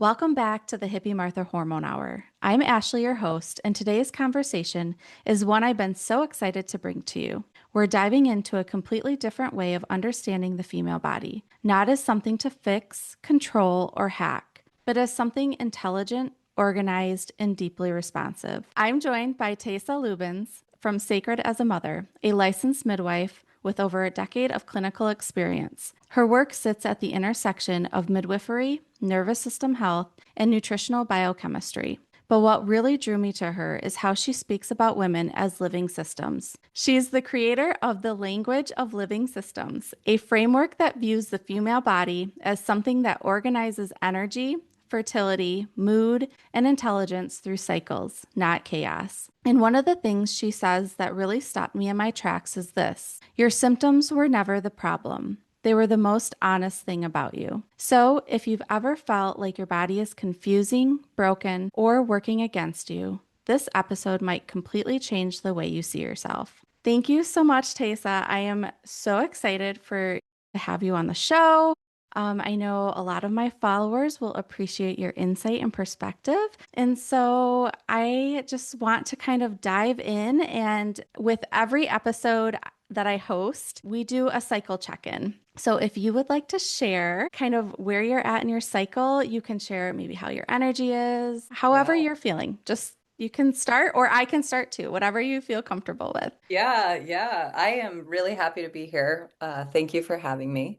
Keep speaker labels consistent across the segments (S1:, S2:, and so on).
S1: Welcome back to the Hippie Martha Hormone Hour. I'm Ashley, your host, and today's conversation is one I've been so excited to bring to you. We're diving into a completely different way of understanding the female body, not as something to fix, control, or hack, but as something intelligent, organized, and deeply responsive. I'm joined by Tessa Lubens from Sacred as a Mother, a licensed midwife with over a decade of clinical experience. Her work sits at the intersection of midwifery, nervous system health, and nutritional biochemistry. But what really drew me to her is how she speaks about women as living systems. She's the creator of the Language of Living Systems, a framework that views the female body as something that organizes energy, fertility, mood, and intelligence through cycles, not chaos. And one of the things she says that really stopped me in my tracks is this: your symptoms were never the problem. They were the most honest thing about you. So, if you've ever felt like your body is confusing, broken, or working against you, this episode might completely change the way you see yourself. Thank you so much, Tessa. I am so excited to have you on the show. I know a lot of my followers will appreciate your insight and perspective. And so I just want to kind of dive in. And with every episode that I host, we do a cycle check in. So if you would like to share kind of where you're at in your cycle, you can share maybe how your energy is, however
S2: Yeah.
S1: you're feeling. Just you can start, or I can start too, whatever you feel comfortable with.
S2: Yeah. I am really happy to be here. Thank you for having me.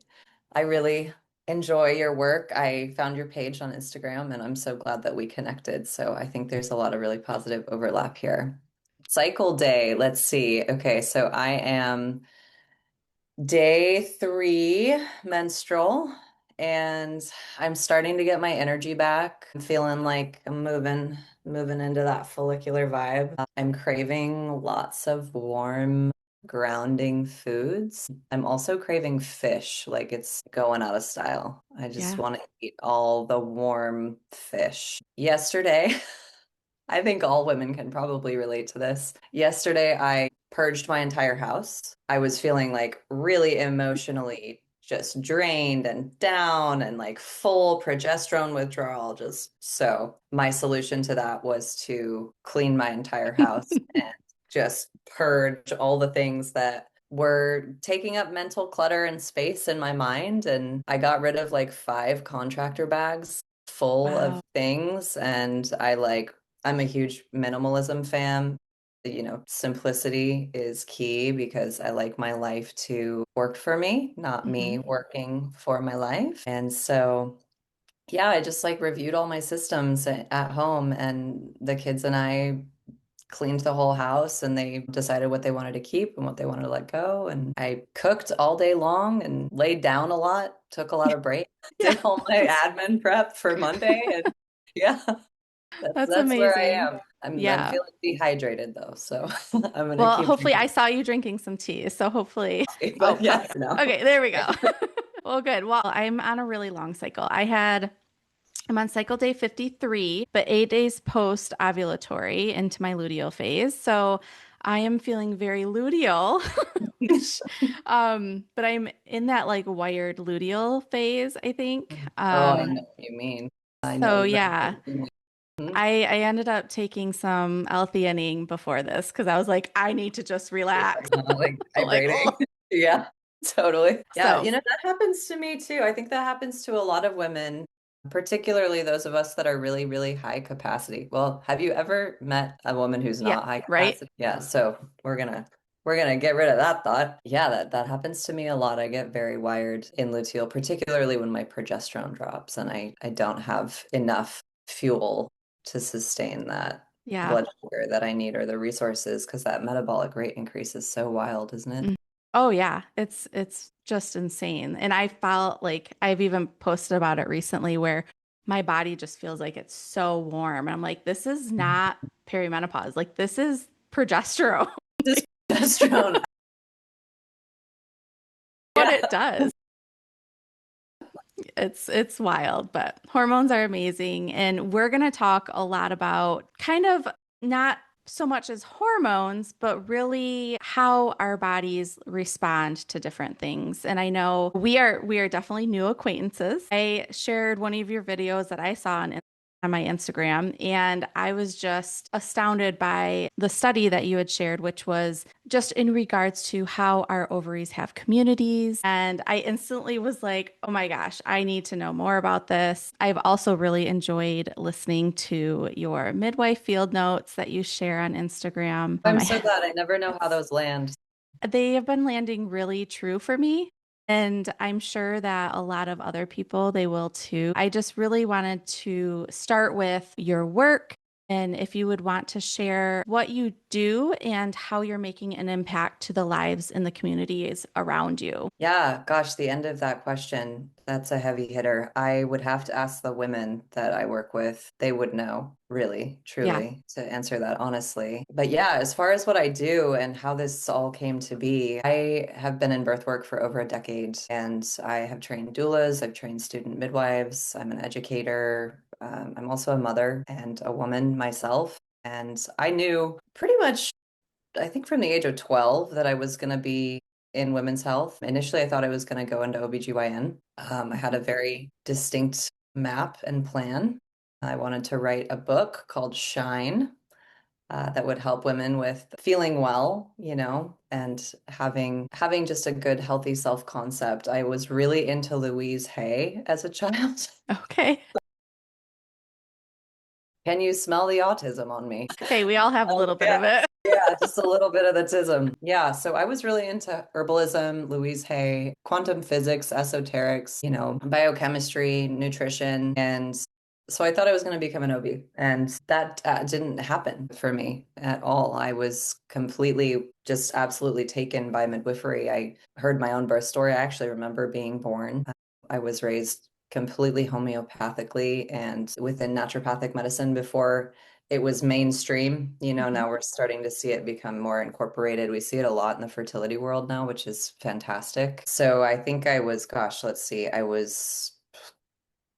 S2: I really enjoy your work. I found your page on Instagram and I'm so glad that we connected. So I think there's a lot of really positive overlap here. Cycle day, let's see. Okay, so I am day 3 menstrual, and I'm starting to get my energy back. I'm feeling like I'm moving into that follicular vibe. I'm craving lots of warm, grounding foods. I'm also craving fish, like it's going out of style. I just
S1: Yeah.
S2: want to eat all the warm fish. Yesterday, I think all women can probably relate to this. Yesterday, I purged my entire house. I was feeling like really emotionally just drained and down and like full progesterone withdrawal. Just so my solution to that was to clean my entire house and just purge all the things that were taking up mental clutter and space in my mind. And I got rid of like 5 contractor bags full of
S1: Wow.
S2: things. And I'm a huge minimalism fan. Simplicity is key because I like my life to work for me, not
S1: Mhm.
S2: me working for my life. And so, yeah, I just like reviewed all my systems at home, and the kids and I cleaned the whole house, and they decided what they wanted to keep and what they wanted to let go. And I cooked all day long and laid down a lot, took a lot of breaks,
S1: Yeah.
S2: did all my admin prep for Monday. And yeah,
S1: That's
S2: that's where I
S1: amazing.
S2: am. I'm
S1: Yeah.
S2: feeling dehydrated though, so I'm gonna
S1: Well,
S2: keep
S1: hopefully I
S2: drinking
S1: saw you drinking some tea. So hopefully,
S2: coffee.
S1: oh,
S2: But yes, no.
S1: okay, there we go. Well, good. Well, I'm on a really long cycle. I'm on cycle day 53, but 8 days post ovulatory into my luteal phase. So I am feeling very luteal, which, but I'm in that like wired luteal phase, I think.
S2: Oh, I know what you mean. I know
S1: So
S2: exactly
S1: yeah,
S2: what you mean.
S1: I ended up taking some L-theanine before this because I was like, I need to just relax.
S2: Not like
S1: Like,
S2: hydrating.
S1: oh,
S2: Yeah, totally. Yeah,
S1: so
S2: that happens to me too. I think that happens to a lot of women, particularly those of us that are really, really high capacity. Well, have you ever met a woman who's
S1: yeah,
S2: not high
S1: right.
S2: capacity? Yeah, so we're gonna get rid of that thought. Yeah, that happens to me a lot. I get very wired in luteal, particularly when my progesterone drops and I don't have enough fuel to sustain that
S1: Yeah.
S2: blood sugar that I need or the resources, because that metabolic rate increase is so wild, isn't it?
S1: Mhm. Oh yeah, it's just insane. And I felt like I've even posted about it recently where my body just feels like it's so warm. And I'm like, this is not perimenopause. Like this is progesterone.
S2: Just progesterone.
S1: What
S2: Yeah.
S1: it does. It's wild, but hormones are amazing. And we're going to talk a lot about kind of not so much as hormones, but really how our bodies respond to different things. And I know we are definitely new acquaintances. I shared one of your videos that I saw on my Instagram, and I was just astounded by the study that you had shared, which was just in regards to how our ovaries have communities. And I instantly was like, oh my gosh, I need to know more about this. I've also really enjoyed listening to your midwife field notes that you share on Instagram.
S2: I'm so glad. I never know how those land.
S1: They have been landing really true for me. And I'm sure that a lot of other people, they will too. I just really wanted to start with your work and if you would want to share what you do and how you're making an impact to the lives in the communities around you.
S2: Yeah, gosh, the end of that question, that's a heavy hitter. I would have to ask the women that I work with. They would know, really,
S1: Yeah.
S2: truly, to answer that honestly. But yeah, as far as what I do and how this all came to be, I have been in birth work for over a decade and I have trained doulas, I've trained student midwives, I'm an educator, I'm also a mother and a woman myself. And I knew pretty much I think from the age of 12 that I was going to be in women's health. Initially, I thought I was going to go into OBGYN. I had a very distinct map and plan. I wanted to write a book called Shine that would help women with feeling well, and having just a good, healthy self-concept. I was really into Louise Hay as a child.
S1: Okay.
S2: Can you smell the autism on me?
S1: Hey, we all have a little bit
S2: Yeah.
S1: of it.
S2: Yeah, just a little bit of the tism. Yeah, so I was really into herbalism, Louise Hay, quantum physics, esoterics, biochemistry, nutrition. And so I thought I was going to become an OB. And that didn't happen for me at all. I was completely, just absolutely taken by midwifery. I heard my own birth story. I actually remember being born. I was raised completely homeopathically and within naturopathic medicine before it was mainstream.
S1: Mhm.
S2: Now we're starting to see it become more incorporated. We see it a lot in the fertility world now, which is fantastic. So I think I was, gosh, let's see, I was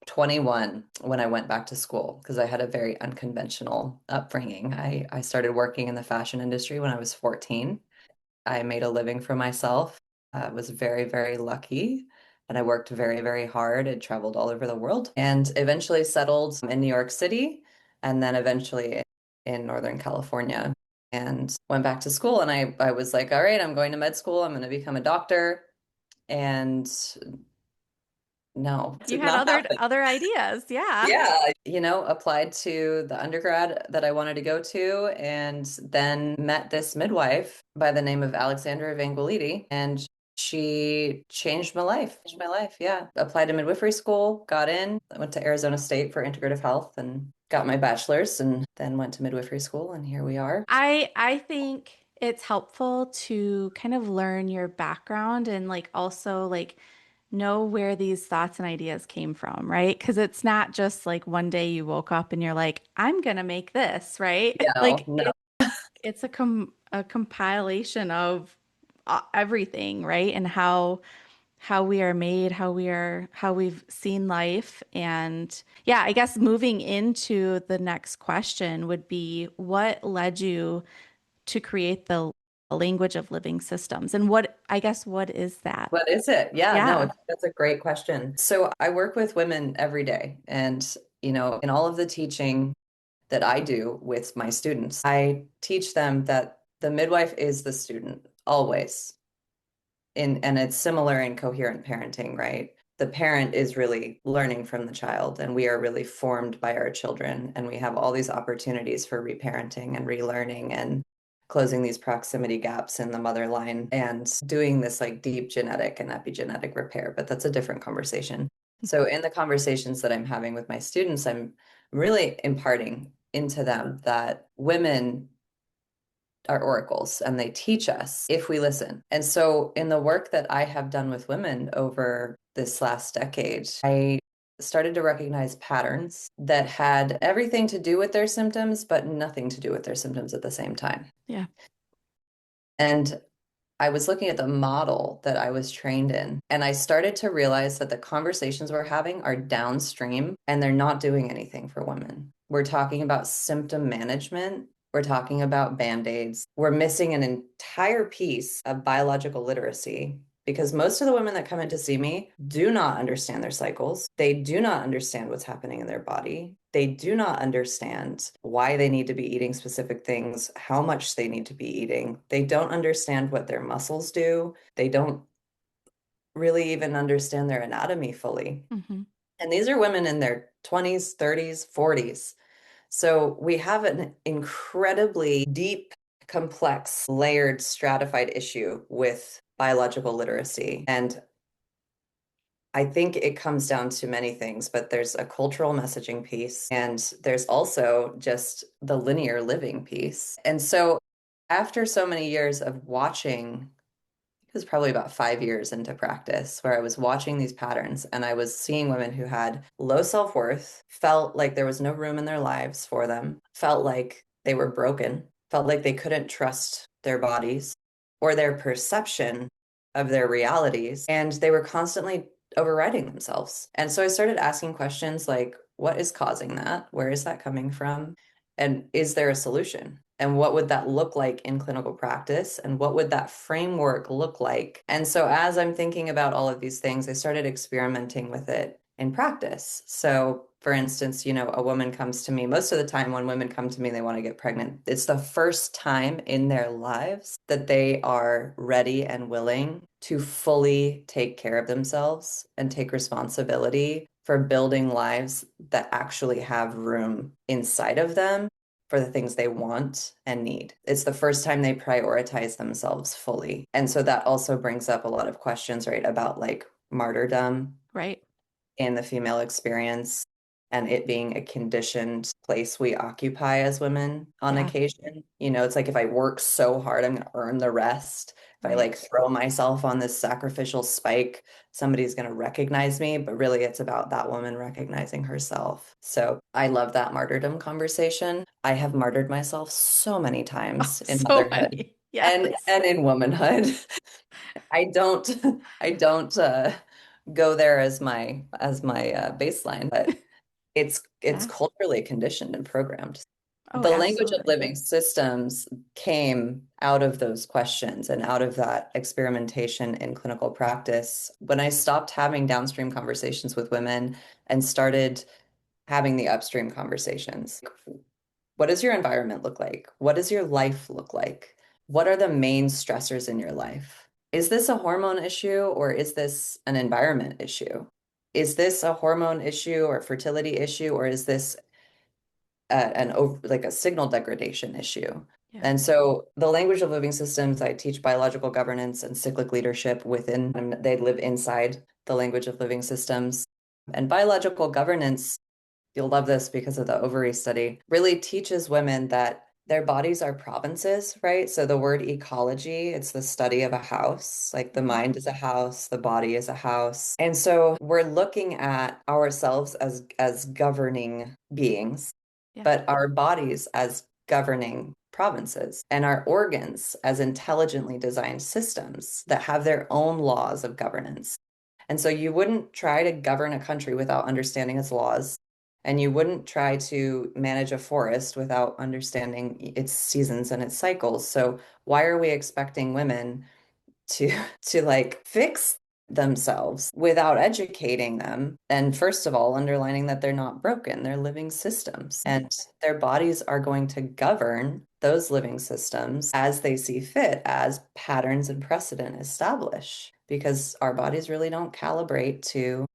S2: 21 when I went back to school because I had a very unconventional upbringing. I started working in the fashion industry when I was 14. I made a living for myself. I was very, very lucky. And I worked very, very hard. I traveled all over the world and eventually settled in New York City and then eventually in Northern California and went back to school. And I was like, all right, I'm going to med school. I'm going to become a doctor. And no, it
S1: You
S2: did
S1: had
S2: not happen.
S1: other ideas. Yeah.
S2: Yeah, applied to the undergrad that I wanted to go to and then met this midwife by the name of Alexandra Evangelidi and she changed my life. Changed my life, yeah. Applied to midwifery school, got in, I went to Arizona State for integrative health and got my bachelor's and then went to midwifery school and here we are.
S1: I think it's helpful to kind of learn your background and like also like know where these thoughts and ideas came from, right? Because it's not just like one day you woke up and you're like, I'm gonna make this, right?
S2: No,
S1: Like
S2: no.
S1: it's a compilation of everything, right? And how we are made, how we've seen life. And yeah, I guess moving into the next question would be what led you to create the language of living systems? And I guess, what is that?
S2: What is it? Yeah, no,
S1: Yeah.
S2: that's a great question. So I work with women every day and in all of the teaching that I do with my students. I teach them that the midwife is the student always. And it's similar in coherent parenting, right? The parent is really learning from the child, and we are really formed by our children. And we have all these opportunities for reparenting and relearning and closing these proximity gaps in the mother line and doing this like deep genetic and epigenetic repair. But that's a different conversation. So, in the conversations that I'm having with my students, I'm really imparting into them that women are oracles and they teach us if we listen. And so, in the work that I have done with women over this last decade, I started to recognize patterns that had everything to do with their symptoms, but nothing to do with their symptoms at the same time.
S1: Yeah.
S2: And I was looking at the model that I was trained in, and I started to realize that the conversations we're having are downstream and they're not doing anything for women. We're talking about symptom management. We're talking about band-aids. We're missing an entire piece of biological literacy because most of the women that come in to see me do not understand their cycles. They do not understand what's happening in their body. They do not understand why they need to be eating specific things, how much they need to be eating. They don't understand what their muscles do. They don't really even understand their anatomy fully.
S1: Mm-hmm.
S2: And these are women in their 20s, 30s, 40s. So we have an incredibly deep, complex, layered, stratified issue with biological literacy. And I think it comes down to many things, but there's a cultural messaging piece, and there's also just the linear living piece. And so after so many years of watching, it was probably about 5 years into practice where I was watching these patterns and I was seeing women who had low self-worth, felt like there was no room in their lives for them, felt like they were broken, felt like they couldn't trust their bodies or their perception of their realities. And they were constantly overriding themselves. And so I started asking questions like, what is causing that? Where is that coming from? And is there a solution? And what would that look like in clinical practice? And what would that framework look like? And so, as I'm thinking about all of these things, I started experimenting with it in practice. So, for instance, a woman comes to me, most of the time when women come to me, they want to get pregnant. It's the first time in their lives that they are ready and willing to fully take care of themselves and take responsibility for building lives that actually have room inside of them for the things they want and need. It's the first time they prioritize themselves fully. And so that also brings up a lot of questions, right, about like martyrdom
S1: Right.
S2: in the female experience and it being a conditioned place we occupy as women on
S1: Yeah.
S2: occasion. It's like if I work so hard, I'm going to earn the rest. If I
S1: Right.
S2: like throw myself on this sacrificial spike, somebody's going to recognize me, but really it's about that woman recognizing herself. So I love that martyrdom conversation. I have martyred myself so many
S1: Oh,
S2: times in
S1: so
S2: motherhood
S1: many. Yes.
S2: and in womanhood. I don't I don't go there as my baseline, but it's
S1: Yeah.
S2: culturally conditioned and programmed.
S1: Oh,
S2: The language of
S1: absolutely.
S2: living systems came out of those questions and out of that experimentation in clinical practice. When I stopped having downstream conversations with women and started having the upstream conversations. What does your environment look like? What does your life look like? What are the main stressors in your life? Is this a hormone issue or is this an environment issue? Is this a hormone issue or fertility issue or is this like a signal degradation issue?
S1: Yeah.
S2: And so the language of living systems, I teach biological governance and cyclic leadership within, and they live inside the language of living systems. And biological governance, you'll love this because of the ovary study, really teaches women that their bodies are provinces, right? So the word ecology, it's the study of a house. Like the
S1: Mhm.
S2: mind is a house, the body is a house. And so we're looking at ourselves as governing beings,
S1: Yeah.
S2: but our bodies as governing provinces and our organs as intelligently designed systems that have their own laws of governance. And so you wouldn't try to govern a country without understanding its laws. And you wouldn't try to manage a forest without understanding its seasons and its cycles. So why are we expecting women to to like fix themselves without educating them? And first of all, underlining that they're not broken, they're living systems,
S1: Mhm.
S2: and their bodies are going to govern those living systems as they see fit, as patterns and precedent establish, because our bodies really don't calibrate to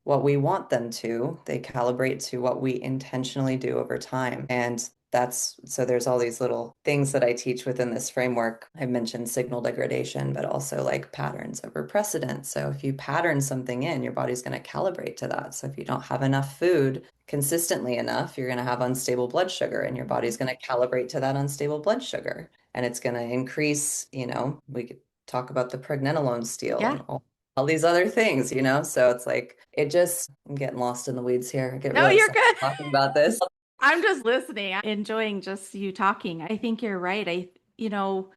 S2: what we want them to. They calibrate to what we intentionally do over time. And that's so there's all these little things that I teach within this framework. I mentioned signal degradation, but also like patterns over precedent. So if you pattern something in, your body's going to calibrate to that. So if you don't have enough food consistently enough, you're going to have unstable blood sugar, and your
S1: Mhm.
S2: body's going to calibrate to that unstable blood sugar. And it's going to increase, we could talk about the pregnenolone steal
S1: Yeah.
S2: and all these other things. So it's like I'm getting lost in the weeds here. I get
S1: No,
S2: really
S1: you're
S2: excited
S1: good.
S2: talking about this.
S1: I'm just listening. I'm enjoying just you talking. I think you're right.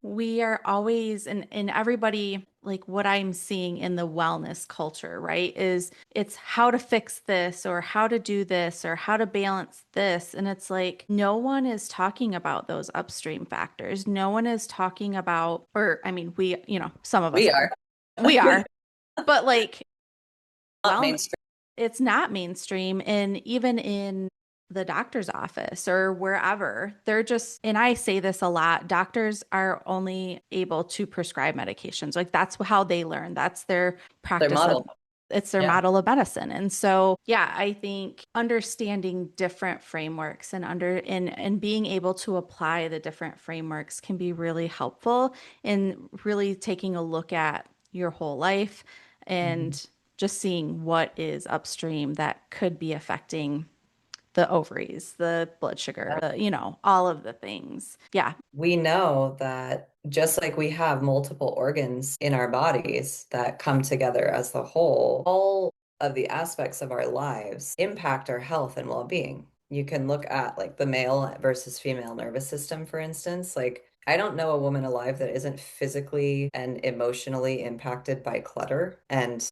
S1: We are always, and everybody like what I'm seeing in the wellness culture, right? Is it's how to fix this or how to do this or how to balance this. And it's like no one is talking about those upstream factors. No one is talking about, or I mean, we, some of us
S2: We are.
S1: we
S2: We're
S1: are, but like
S2: not
S1: wellness,
S2: mainstream.
S1: it's not mainstream. And even in the doctor's office or wherever, they're just, and I say this a lot, doctors are only able to prescribe medications. Like that's how they learn. That's their
S2: Their
S1: practice of,
S2: model.
S1: it's their
S2: Yeah.
S1: model of medicine. And so, yeah, I think understanding different frameworks and being able to apply the different frameworks can be really helpful in really taking a look at your whole life
S2: Mhm.
S1: and just seeing what is upstream that could be affecting the ovaries, the blood sugar, all of the things. Yeah.
S2: We know that just like we have multiple organs in our bodies that come together as the whole, all of the aspects of our lives impact our health and well-being. You can look at like the male versus female nervous system, for instance. Like, I don't know a woman alive that isn't physically and emotionally impacted by clutter and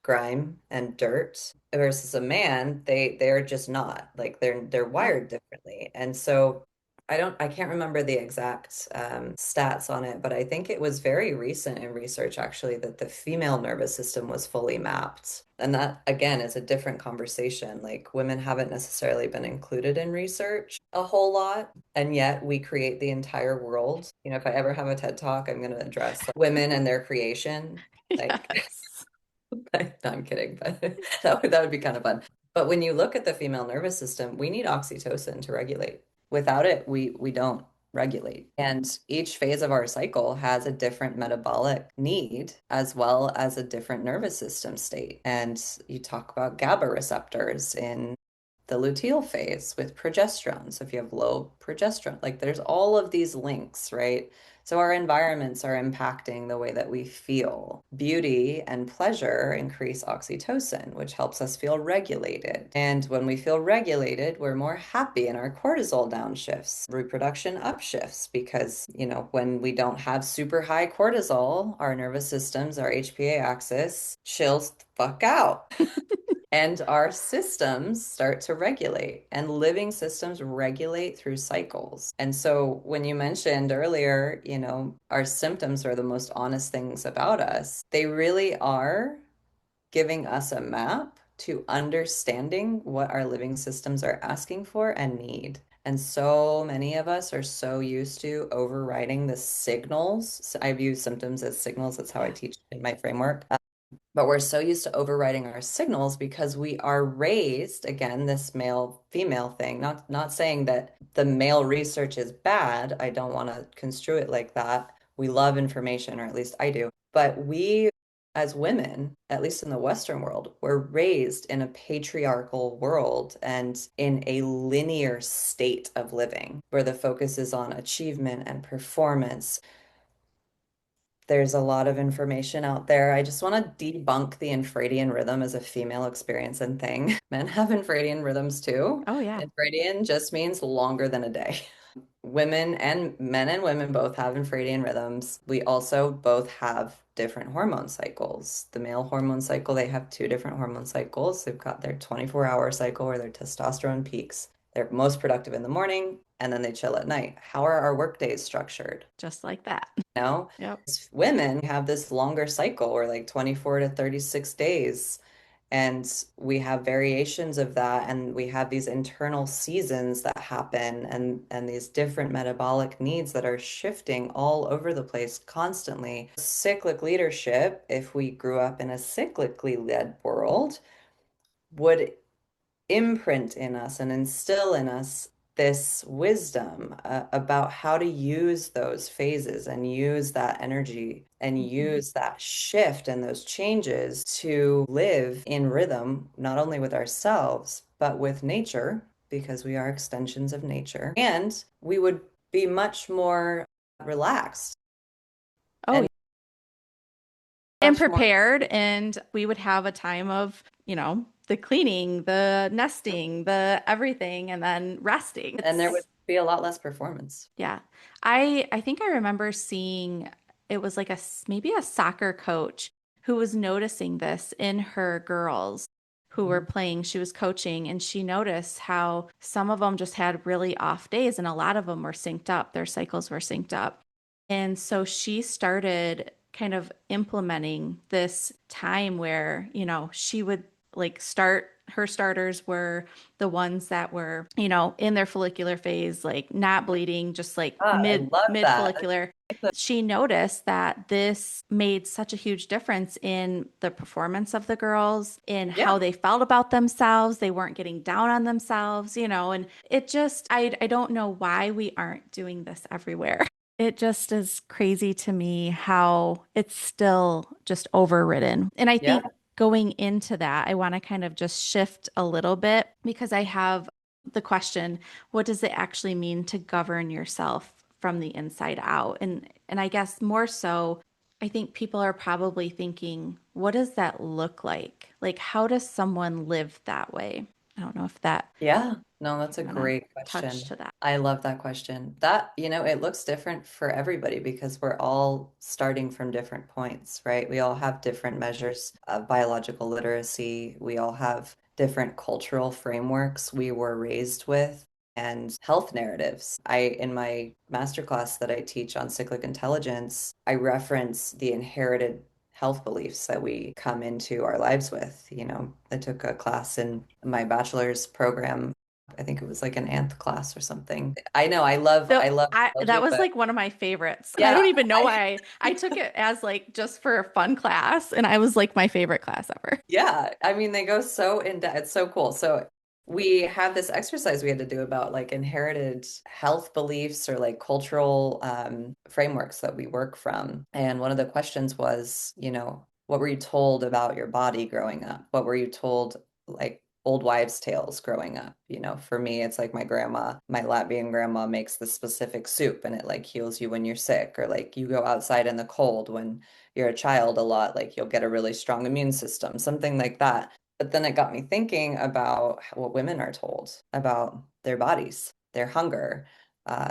S2: grime and dirt versus a man, they're just not. Like they're
S1: Yeah.
S2: wired differently. And so I can't remember the exact stats on it, but I think it was very recent in research actually that the female nervous system was fully mapped. And that again is a different conversation. Like women haven't necessarily been included in research a whole lot, and yet we create the entire world. You know, if I ever have a TED Talk, I'm going to address like, women and their creation. Like
S1: Yes.
S2: no, I'm kidding, but that would be kind of fun. But when you look at the female nervous system, we need oxytocin to regulate. Without it, we don't regulate. And each phase of our cycle has a different metabolic need as well as a different nervous system state. And you talk about GABA receptors in the luteal phase with progesterone. So if you have low progesterone, like there's all of these links, right? So our environments are impacting the way that we feel. Beauty and pleasure increase oxytocin, which helps us feel regulated. And when we feel regulated, we're more happy and our cortisol downshifts, reproduction upshifts, because, when we don't have super high cortisol, our nervous systems, our HPA axis chills the fuck out. And our systems start to regulate, and living systems regulate through cycles. And so, when you mentioned earlier, our symptoms are the most honest things about us, they really are giving us a map to understanding what our living systems are asking for and need. And so many of us are so used to overriding the signals. So I view symptoms as signals. That's how I
S1: Yeah.
S2: teach in my framework. But we're so used to overriding our signals because we are raised, again, this male female thing, not saying that the male research is bad. I don't want to construe it like that. We love information, or at least I do. But we, as women, at least in the Western world, were raised in a patriarchal world and in a linear state of living where the focus is on achievement and performance. There's a lot of information out there. I just want to debunk the infradian rhythm as a female experience and thing. Men have infradian rhythms too.
S1: Oh, yeah.
S2: Infradian just means longer than a day. Women and men and women both have infradian rhythms. We also both have different hormone cycles. The male hormone cycle, they have two different hormone cycles. They've got their 24-hour cycle where their testosterone peaks. They're most productive in the morning and then they chill at night. How are our work days structured?
S1: Just like that.
S2: Know,
S1: Yep.
S2: as women have this longer cycle or like 24 to 36 days. And we have variations of that, and we have these internal seasons that happen and these different metabolic needs that are shifting all over the place constantly. Cyclic leadership, if we grew up in a cyclically led world, would imprint in us and instill in us this wisdom about how to use those phases and use that energy and
S1: Mhm.
S2: use that shift and those changes to live in rhythm, not only with ourselves, but with nature, because we are extensions of nature. And we would be much more relaxed
S1: Oh,
S2: and
S1: and
S2: much more,
S1: prepared. And we would have a time of, the cleaning, the nesting, the everything, and then resting.
S2: and there would
S1: It's,
S2: be a lot less performance.
S1: yeah. I think I remember seeing it was like maybe a soccer coach who was noticing this in her girls who were
S2: Mhm.
S1: playing. She was coaching and she noticed how some of them just had really off days and a lot of them were synced up. Their cycles were synced up. And so she started kind of implementing this time where, she would like start her starters were the ones that were, in their follicular phase, like not bleeding, just like
S2: Ah, I love
S1: mid
S2: that.
S1: follicular. She noticed that this made such a huge difference in the performance of the girls, in
S2: Yeah,
S1: how they felt about themselves. They weren't getting down on themselves, and it just, I don't know why we aren't doing this everywhere. It just is crazy to me how it's still just overridden. And I
S2: yeah,
S1: think going into that, I want to kind of just shift a little bit because I have the question, what does it actually mean to govern yourself from the inside out? And I guess more so, I think people are probably thinking, what does that look like? Like how does someone live that way? I don't know if that
S2: yeah. No,
S1: you
S2: that's a
S1: want to
S2: great
S1: touch
S2: question.
S1: to that.
S2: I love that question. It looks different for everybody because we're all starting from different points, right? We all have different measures of biological literacy. We all have different cultural frameworks we were raised with and health narratives. In my masterclass that I teach on cyclic intelligence, I reference the inherited health beliefs that we come into our lives with. I took a class in my bachelor's program. I think it was like an nth class or something. I know I love
S1: That
S2: biology,
S1: was
S2: but
S1: like one of my favorites. And I
S2: yeah,
S1: don't even know why I took it as like just for a fun class. And I was like my favorite class ever.
S2: yeah. I mean, they go so in depth. It's so cool. So we had this exercise we had to do about like inherited health beliefs or like cultural frameworks that we work from. And one of the questions was, what were you told about your body growing up? What were you told like old wives' tales growing up? For me, it's like my Latvian grandma makes the specific soup and it like heals you when you're sick, or like you go outside in the cold when you're a child a lot, like you'll get a really strong immune system, something like that. But then it got me thinking about what women are told about their bodies, their hunger,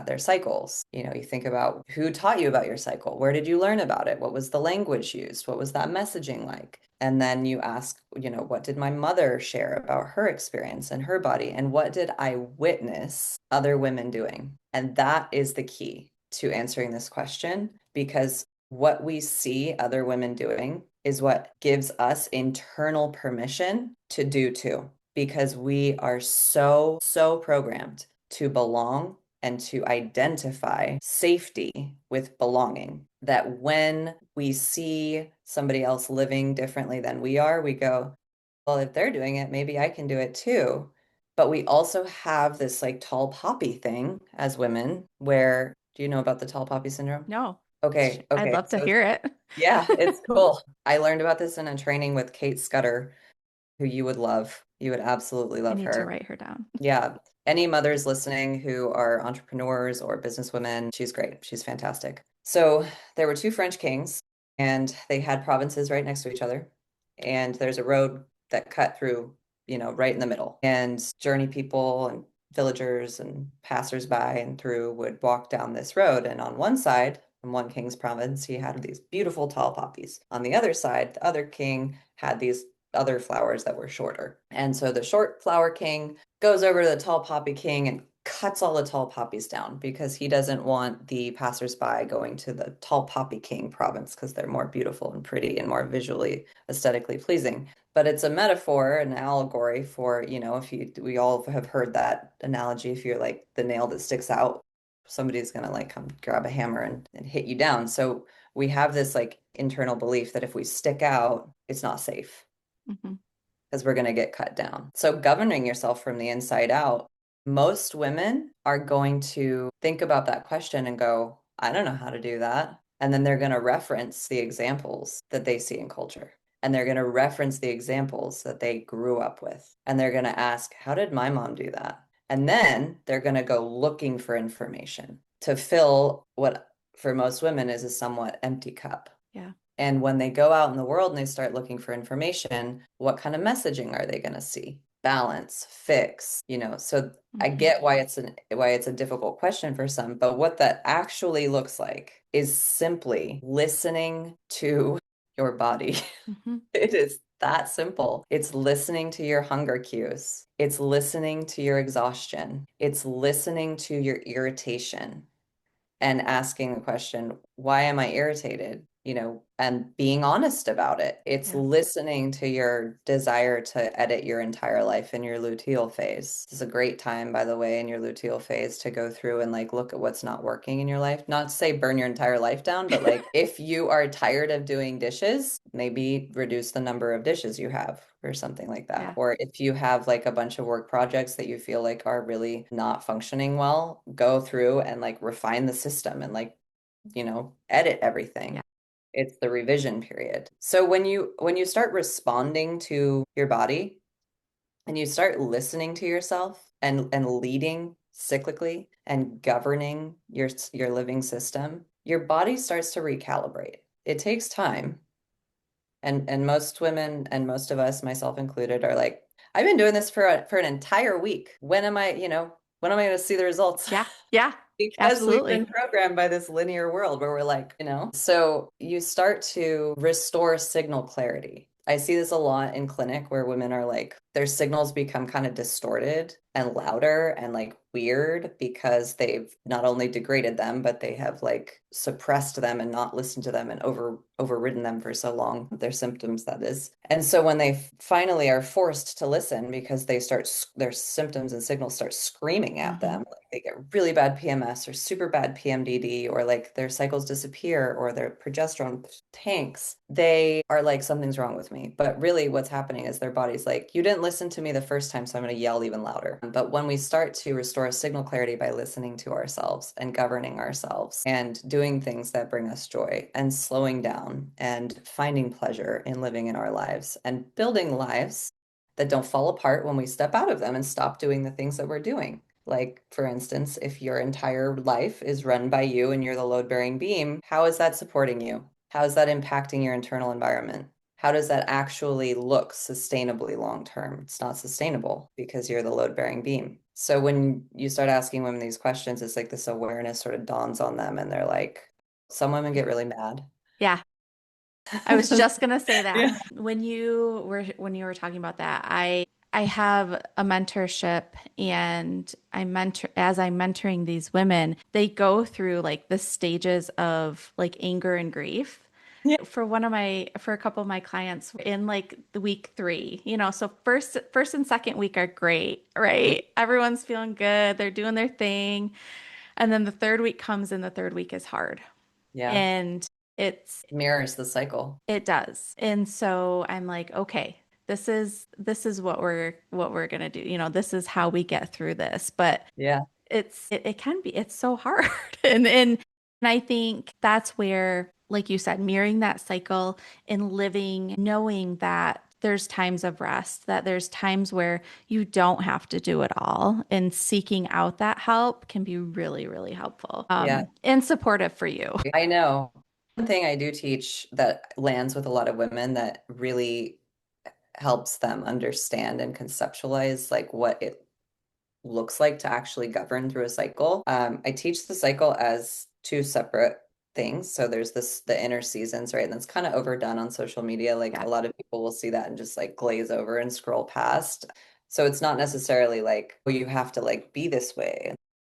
S2: their cycles. You think about who taught you about your cycle. Where did you learn about it? What was the language used? What was that messaging like? And then you ask, what did my mother share about her experience and her body? And what did I witness other women doing? And that is the key to answering this question, because what we see other women doing is what gives us internal permission to do too, because we are so programmed to belong and to identify safety with belonging that when we see somebody else living differently than we are, we go, well, if they're doing it, maybe I can do it too. But we also have this like tall poppy thing as women where, do you know about the tall poppy syndrome?
S1: No,
S2: Okay,
S1: I'd
S2: okay.
S1: love to
S2: So
S1: hear it.
S2: yeah, it's cool. I learned about this in a training with Kate Scudder, who you would love. You would absolutely
S1: I
S2: love
S1: need to
S2: her.
S1: write her down.
S2: Yeah. Any mothers listening who are entrepreneurs or businesswomen, she's great. She's fantastic. So there were two French kings, and they had provinces right next to each other. And there's a road that cut through, right in the middle. And journey people and villagers and passersby and through would walk down this road. And on one side, in one king's province, he had these beautiful tall poppies. On the other side, the other king had these other flowers that were shorter. And so the short flower king goes over to the tall poppy king and cuts all the tall poppies down because he doesn't want the passersby going to the tall poppy king province because they're more beautiful and pretty and more visually aesthetically pleasing. But it's a metaphor, an allegory for, if we all have heard that analogy, if you're like the nail that sticks out, somebody's gonna like come grab a hammer and hit you down. So we have this like internal belief that if we stick out, it's not safe
S1: Hmm.
S2: because we're going to get cut down. So, governing yourself from the inside out, most women are going to think about that question and go, I don't know how to do that. And then they're going to reference the examples that they see in culture. And they're going to reference the examples that they grew up with. And they're going to ask, how did my mom do that? And then they're going to go looking for information to fill what for most women is a somewhat empty cup.
S1: Yeah.
S2: And when they go out in the world and they start looking for information, what kind of messaging are they going to see? balance, fix, so I
S1: Hmm.
S2: get why it's a difficult question for some, but what that actually looks like is simply listening to your body.
S1: Hmm.
S2: It is that simple. It's listening to your hunger cues. It's listening to your exhaustion. It's listening to your irritation and asking the question, why am I irritated? And being honest about it. It's
S1: Yeah.
S2: listening to your desire to edit your entire life in your luteal phase. This is a great time, by the way, in your luteal phase to go through and like look at what's not working in your life. Not to say burn your entire life down, but like if you are tired of doing dishes, maybe reduce the number of dishes you have or something like that.
S1: Yeah.
S2: Or if you have like a bunch of work projects that you feel like are really not functioning well, go through and like refine the system and like, edit
S1: Yeah.
S2: everything. It's the revision period. So when you start responding to your body and you start listening to yourself and leading cyclically and governing your living system, your body starts to recalibrate. It takes time. And most women and most of us, myself included, are like, I've been doing this for an entire week. When am I going to see the results?
S1: Yeah. Yeah.
S2: Because we've been
S1: Absolutely.
S2: programmed by this linear world where we're like, so you start to restore signal clarity. I see this a lot in clinic where women are like, their signals become kind of distorted and louder and like weird because they've not only degraded them, but they have like suppressed them and not listened to them and overridden them for so long, their symptoms, that is. And so when they finally are forced to listen because their symptoms and signals start screaming at
S1: Hmm.
S2: them, like they get really bad PMS or super bad PMDD, or like their cycles disappear or their progesterone tanks, they are like, something's wrong with me. But really what's happening is their body's like, you didn't listen to me the first time, so I'm going to yell even louder. But when we start to restore signal clarity by listening to ourselves and governing ourselves and doing things that bring us joy and slowing down and finding pleasure in living in our lives and building lives that don't fall apart when we step out of them and stop doing the things that we're doing. Like, for instance, if your entire life is run by you and you're the load-bearing beam, how is that supporting you? How is that impacting your internal environment? How does that actually look sustainably long term? It's not sustainable because you're the load-bearing beam. So when you start asking women these questions, it's like this awareness sort of dawns on them and they're like, some women get really mad.
S1: Yeah. I was just gonna say that.
S2: Yeah.
S1: When you were talking about that, I have a mentorship and I'm mentoring these women, they go through like the stages of like anger and grief.
S2: Yeah.
S1: For a couple of my clients in like the week 3, so first and second week are great, right? Everyone's feeling good, they're doing their thing. And then the third week comes and the third week is hard.
S2: Yeah.
S1: And it's
S2: Mirrors the cycle.
S1: it does. And so I'm like, okay, this is what we're gonna do. This is how we get through this. But
S2: Yeah.
S1: it can be it's so hard. And I think that's where, like you said, mirroring that cycle and living, knowing that there's times of rest, that there's times where you don't have to do it all, and seeking out that help can be really, really helpful,
S2: Yeah.
S1: and supportive for you.
S2: I know. One thing I do teach that lands with a lot of women that really helps them understand and conceptualize like what it looks like to actually govern through a cycle. I teach the cycle as two separate things. So there's the inner seasons, right? And that's kind of overdone on social media. Like
S1: Yeah.
S2: a lot of people will see that and just like glaze over and scroll past. So it's not necessarily like, well, you have to like be this way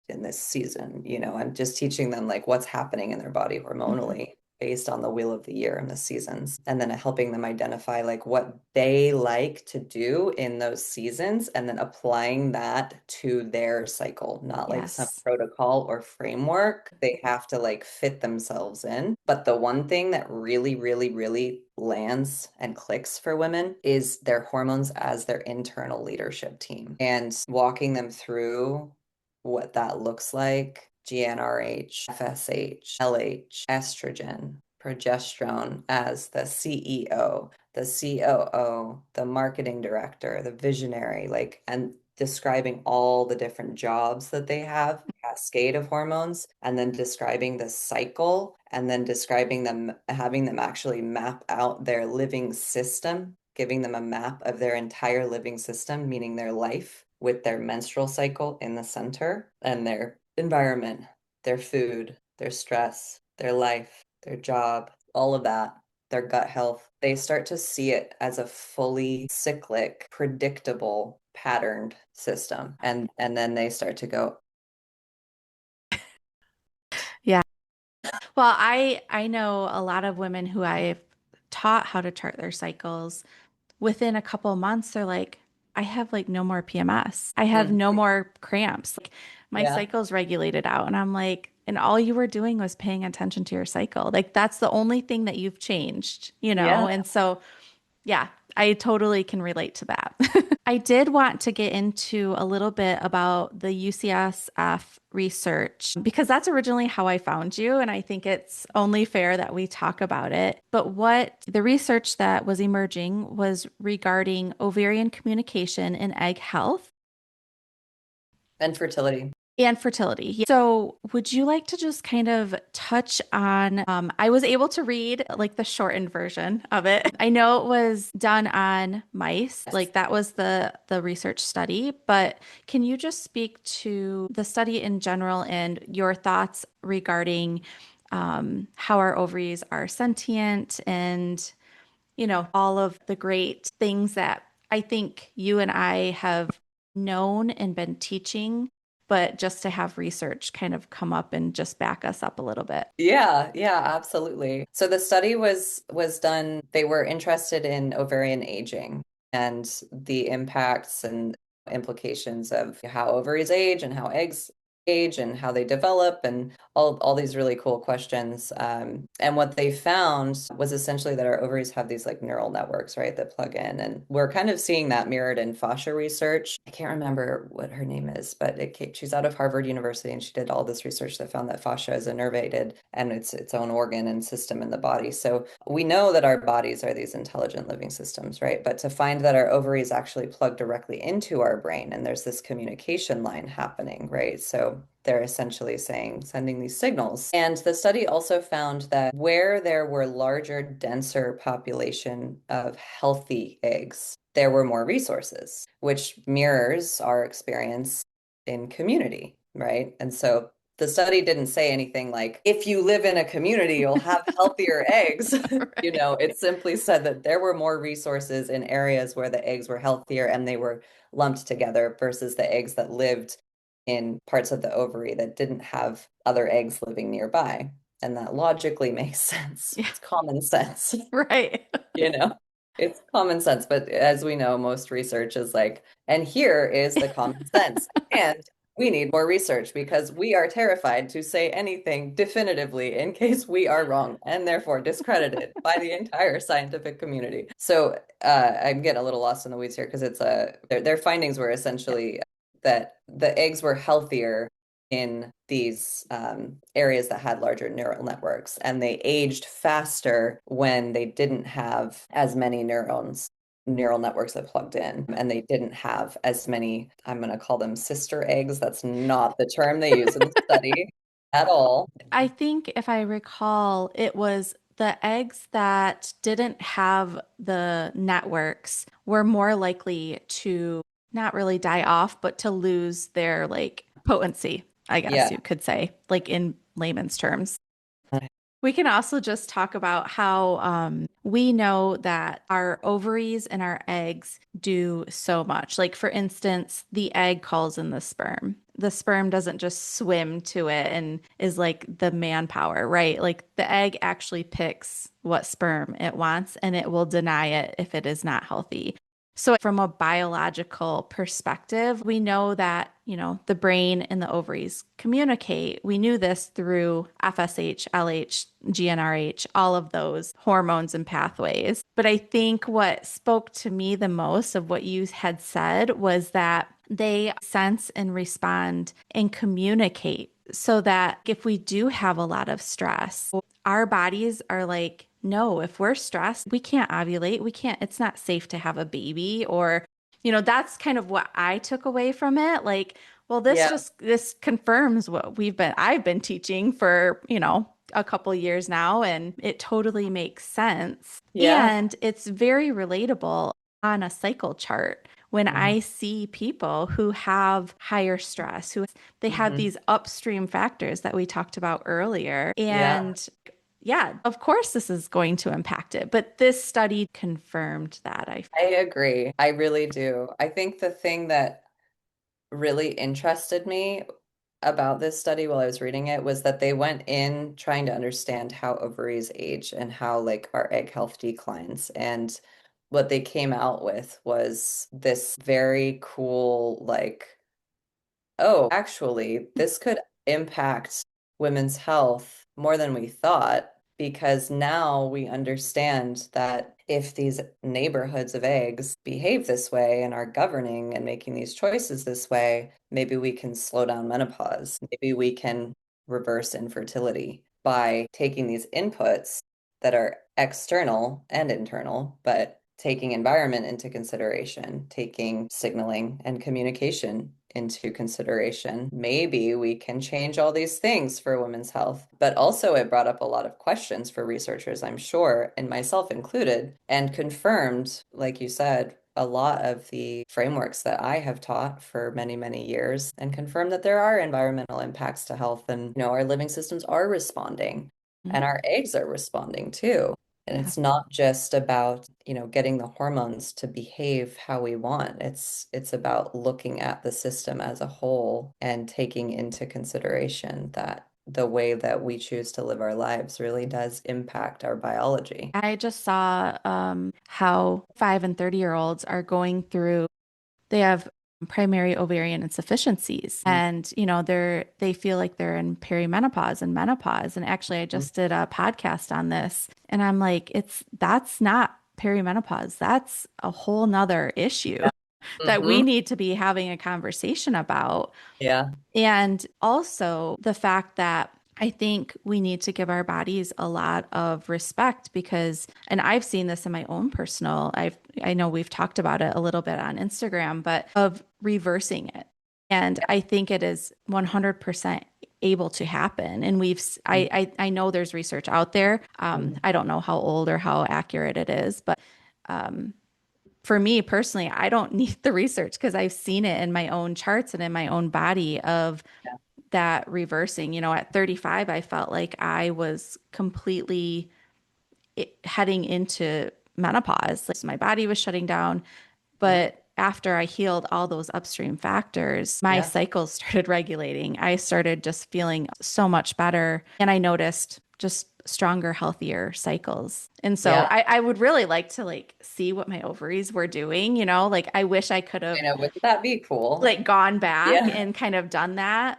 S2: in this season. I'm just teaching them like what's happening in their body
S1: Mhm.
S2: hormonally based on the wheel of the year and the seasons, and then helping them identify like what they like to do in those seasons and then applying that to their cycle, not like some
S1: Yes.
S2: protocol or framework they have to like fit themselves in. But the one thing that really, really, really lands and clicks for women is their hormones as their internal leadership team and walking them through what that looks like. GnRH, FSH, LH, estrogen, progesterone as the CEO, the COO, the marketing director, the visionary, like, and describing all the different jobs that they have, cascade of hormones, and then describing the cycle, and then describing them, having them actually map out their living system giving them a map of their entire living system, meaning their life with their menstrual cycle in the center and their environment, their food, their stress, their life, their job, all of that, their gut health. They start to see it as a fully cyclic, predictable, patterned system. And then they start to go,
S1: Yeah. Well, I know a lot of women who I've taught how to chart their cycles. Within a couple of months, they're like, I have like no more PMS. I have
S2: mm,
S1: no more cramps. Like my
S2: yeah,
S1: cycle's regulated out. And I'm like, and all you were doing was paying attention to your cycle. Like that's the only thing that you've changed, you know?
S2: yeah.
S1: And so, yeah, I totally can relate to that. I did want to get into a little bit about the UCSF research because that's originally how I found you. And I think it's only fair that we talk about it. But what the research that was emerging was regarding ovarian communication and egg health
S2: And fertility.
S1: and fertility. So, would you like to just kind of touch on? I was able to read like the shortened version of it. I know it was done on mice,
S2: Yes.
S1: like that was the research study, but can you just speak to the study in general and your thoughts regarding how our ovaries are sentient and all of the great things that I think you and I have known and been teaching, but just to have research kind of come up and just back us up a little bit.
S2: Yeah, yeah, absolutely. So the study was done, they were interested in ovarian aging and the impacts and implications of how ovaries age and how eggs age and how they develop and all these really cool questions. And what they found was essentially that our ovaries have these like neural networks, right, that plug in. And we're kind of seeing that mirrored in fascia research. I can't remember what her name is, but she's out of Harvard University and she did all this research that found that fascia is innervated and it's its own organ and system in the body. So we know that our bodies are these intelligent living systems, right? But to find that our ovaries actually plug directly into our brain and there's this communication line happening, right? So they're essentially sending these signals. And the study also found that where there were larger, denser population of healthy eggs, there were more resources, which mirrors our experience in community, right? And so the study didn't say anything like, if you live in a community, you'll have healthier eggs. You
S1: Right.
S2: know, it simply said that there were more resources in areas where the eggs were healthier and they were lumped together versus the eggs that lived in parts of the ovary that didn't have other eggs living nearby. And that logically makes sense.
S1: Yeah,
S2: It's common sense,
S1: right.
S2: you know? It's common sense, but as we know, most research is like, and here is the common sense. And we need more research because we are terrified to say anything definitively in case we are wrong and therefore discredited by the entire scientific community. So I'm getting a little lost in the weeds here because their findings were
S1: Yeah.
S2: essentially that the eggs were healthier in these areas that had larger neural networks, and they aged faster when they didn't have as many neural networks that plugged in, and they didn't have as many, I'm going to call them sister eggs. That's not the term they use in the study at all.
S1: I think if I recall, it was the eggs that didn't have the networks were more likely to not really die off, but to lose their like potency, I guess
S2: Yeah.
S1: you could say, like in layman's terms. We can also just talk about how we know that our ovaries and our eggs do so much. Like, for instance, the egg calls in the sperm. The sperm doesn't just swim to it and is like the manpower, right? Like, the egg actually picks what sperm it wants and it will deny it if it is not healthy. So, from a biological perspective, we know that, the brain and the ovaries communicate. We knew this through FSH, LH, GnRH, all of those hormones and pathways. But I think what spoke to me the most of what you had said was that they sense and respond and communicate so that if we do have a lot of stress, our bodies are like, no, if we're stressed, we can't ovulate. We can't, it's not safe to have a baby. Or, that's kind of what I took away from it. Like, well,
S2: Yeah.
S1: this confirms what I've been teaching for, a couple years now, and it totally makes sense.
S2: Yeah.
S1: And it's very relatable on a cycle chart. When
S2: Hmm.
S1: I see people who have higher stress, who they have
S2: Hmm.
S1: these upstream factors that we talked about earlier.
S2: Yeah,
S1: And yeah, of course, this is going to impact it. But this study confirmed that.
S2: I agree. I really do. I think the thing that really interested me about this study while I was reading it was that they went in trying to understand how ovaries age and how like our egg health declines. And what they came out with was this very cool, like, oh, actually, this could impact women's health more than we thought because now we understand that if these neighborhoods of eggs behave this way and are governing and making these choices this way, maybe we can slow down menopause. Maybe we can reverse infertility by taking these inputs that are external and internal, but taking environment into consideration, taking signaling and communication into consideration. Maybe we can change all these things for women's health. But also, it brought up a lot of questions for researchers, I'm sure, and myself included, and confirmed, like you said, a lot of the frameworks that I have taught for many, many years and confirmed that there are environmental impacts to health and, our living systems are responding
S1: Mhm.
S2: and our eggs are responding too. And
S1: Yeah.
S2: it's not just about, getting the hormones to behave how we want. It's about looking at the system as a whole and taking into consideration that the way that we choose to live our lives really does impact our biology.
S1: I just saw how 5 and 30-year-olds are going through, they have primary ovarian insufficiencies
S2: Mhm.
S1: and they feel like they're in perimenopause and menopause. And actually I just did a podcast on this and I'm like, that's not perimenopause. That's a whole nother issue
S2: Yeah.
S1: that we
S2: Hmm.
S1: need to be having a conversation about.
S2: Yeah.
S1: And also the fact that I think we need to give our bodies a lot of respect because, and I've seen this in my own personal, I know we've talked about it a little bit on Instagram, but of reversing it. And I think it is 100% able to happen. And I know there's research out there.
S2: Mhm.
S1: I don't know how old or how accurate it is, but um, for me personally, I don't need the research because I've seen it in my own charts and in my own body of
S2: Yeah.
S1: that reversing. At 35, I felt like I was completely heading into menopause. Like my body was shutting down.
S2: Mhm.
S1: But after I healed all those upstream factors, my
S2: Yeah.
S1: cycles started regulating. I started just feeling so much better. And I noticed just stronger, healthier cycles. And so
S2: Yeah.
S1: I would really like to see what my ovaries were doing, like I wish I could
S2: I
S1: have
S2: know. Wouldn't that be cool?
S1: gone back
S2: Yeah.
S1: and kind of done that.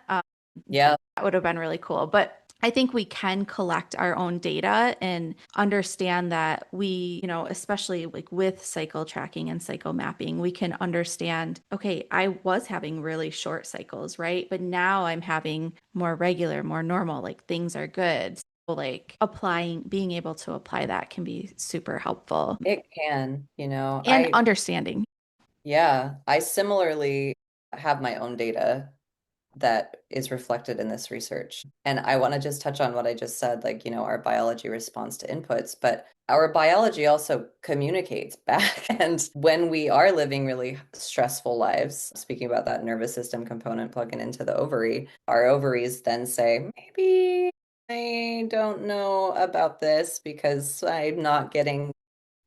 S2: Yeah.
S1: That would have been really cool. But I think we can collect our own data and understand that we, especially with cycle tracking and cycle mapping, we can understand, okay, I was having really short cycles, right? But now I'm having more regular, more normal, like things are good. So being able to apply that can be super helpful
S2: It can,
S1: and understanding.
S2: I similarly have my own data that is reflected in this research. And I want to just touch on what I just said, like, our biology responds to inputs, but our biology also communicates back. And when we are living really stressful lives, speaking about that nervous system component plugging into the ovary, our ovaries then say, maybe I don't know about this because I'm not getting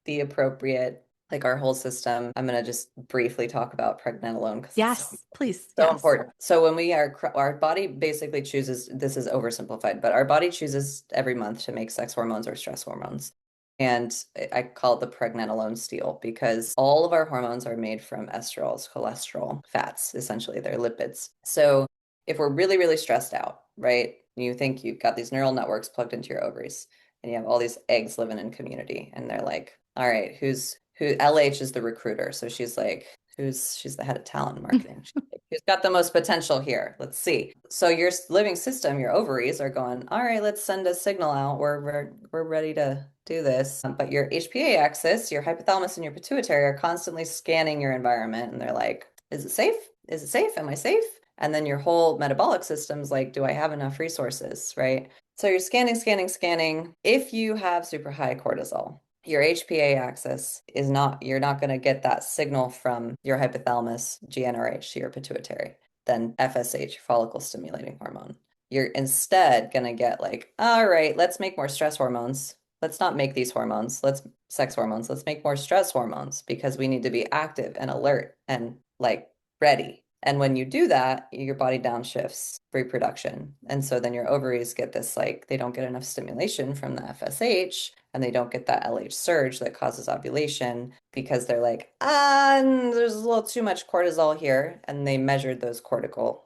S2: the appropriate, like our whole system. I'm going to just briefly talk about pregnenolone because it's
S1: Yes, please.
S2: so
S1: Yes.
S2: important. So when our body basically chooses, this is oversimplified, but our body chooses every month to make sex hormones or stress hormones. And I call it the pregnenolone steal because all of our hormones are made from estrols, cholesterol, fats, essentially, they're lipids. So if we're really, really stressed out, right? You think you've got these neural networks plugged into your ovaries and you have all these eggs living in community and they're like, all right, who LH is the recruiter. So she's like, she's the head of talent and marketing. She's like, who's got the most potential here? Let's see. So your living system, your ovaries are going, all right, let's send a signal out. We're ready to do this. But your HPA axis, your hypothalamus and your pituitary are constantly scanning your environment and they're like, is it safe? Is it safe? Am I safe? And then your whole metabolic system's like, do I have enough resources? Right. So you're scanning, scanning, scanning. If you have super high cortisol, your HPA axis is not, you're not going to get that signal from your hypothalamus, GnRH, to your pituitary, then FSH, follicle stimulating hormone. You're instead going to get like, all right, let's make more stress hormones. Let's not make these hormones. Let's sex hormones. Let's make more stress hormones because we need to be active and alert and like ready. And when you do that, your body downshifts reproduction. And so then your ovaries get this like, they don't get enough stimulation from the FSH and they don't get that LH surge that causes ovulation because they're like, there's a little too much cortisol here. And they measured those cortical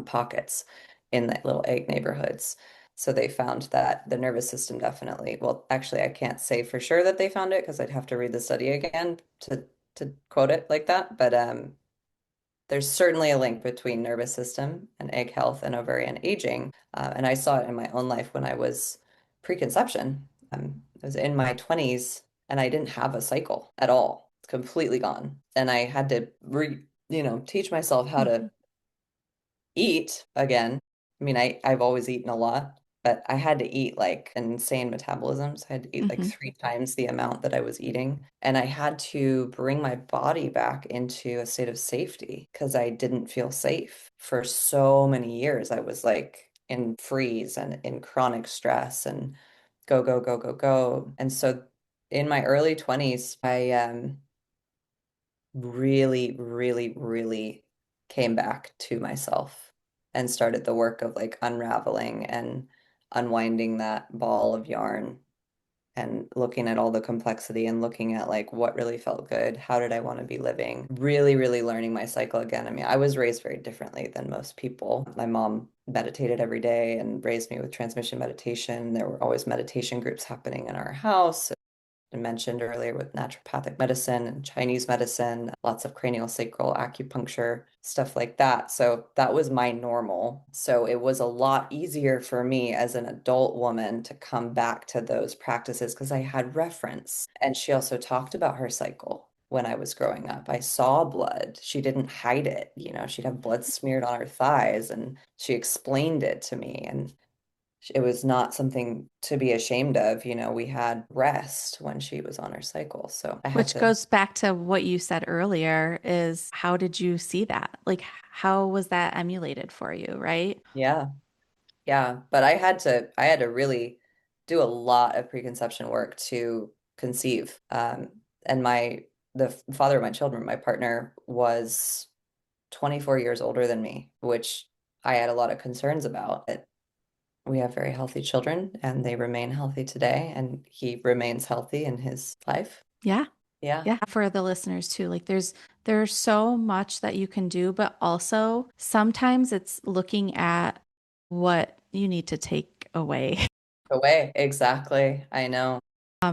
S2: pockets in the little egg neighborhoods. So they found that the nervous system definitely, well, actually, I can't say for sure that they found it because I'd have to read the study again to quote it like that. But there's certainly a link between nervous system and egg health and ovarian aging. And I saw it in my own life when I was preconception. I was in my 20s and I didn't have a cycle at all. It's completely gone. And I had to teach myself how to
S1: Mhm.
S2: eat again. I mean, I've always eaten a lot, but I had to eat like an insane metabolisms. I had to eat like
S1: Mhm.
S2: 3 times the amount that I was eating. And I had to bring my body back into a state of safety because I didn't feel safe for so many years. I was like in freeze and in chronic stress and go, go, go, go, go. And so in my early 20s, I really, really, really came back to myself and started the work of like unraveling and unwinding that ball of yarn and looking at all the complexity and looking at like what really felt good, how did I want to be living, really, really learning my cycle again. I mean, I was raised very differently than most people. My mom meditated every day and raised me with transmission meditation. There were always meditation groups happening in our house. I mentioned earlier with naturopathic medicine and Chinese medicine, lots of cranial sacral acupuncture, stuff like that. So that was my normal. So it was a lot easier for me as an adult woman to come back to those practices because I had reference. And she also talked about her cycle when I was growing up. I saw blood. She didn't hide it. She'd have blood smeared on her thighs and she explained it to me. And it was not something to be ashamed of. We had rest when she was on her cycle. So I had
S1: Which
S2: to,
S1: goes back to what you said earlier is how did you see that? Like, how was that emulated for you, right?
S2: yeah, yeah. But I had to really do a lot of preconception work to conceive. And the father of my children, my partner, was 24 years older than me, which I had a lot of concerns about. We have very healthy children and they remain healthy today, and he remains healthy in his life.
S1: Yeah.
S2: Yeah.
S1: Yeah. For the listeners too, like there's so much that you can do, but also sometimes it's looking at what you need to take away,
S2: Away. Exactly. I know.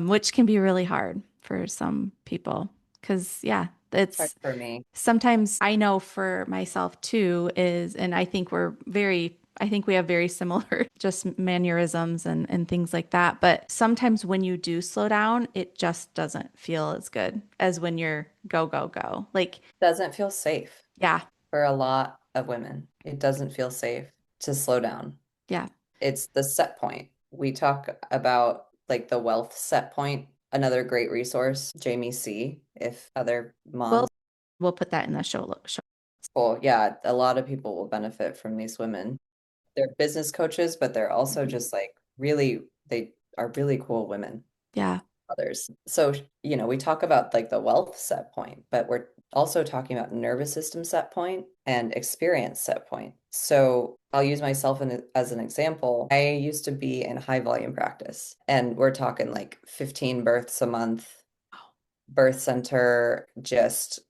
S1: which can be really hard for some people. Because, yeah,
S2: It's hard
S1: it's
S2: for me.
S1: sometimes I know for myself too, and I think we have very similar just mannerisms and things like that. But sometimes when you do slow down, it just doesn't feel as good as when you're go, go, go. Like,
S2: Doesn't feel safe
S1: yeah,
S2: for a lot of women. It doesn't feel safe to slow down.
S1: yeah.
S2: It's the set point. We talk about like the wealth set point, another great resource, Jamie C. If other
S1: We'll
S2: moms,
S1: we'll put that in the show.
S2: well, yeah, a lot of people will benefit from these women. They're business coaches, but they're also
S1: Mhm.
S2: just like really, they are really cool women.
S1: Yeah.
S2: Others. So, we talk about like the wealth set point, but we're also talking about nervous system set point and experience set point. So I'll use myself as an example. I used to be in high volume practice, and we're talking like 15 births a month, birth center, just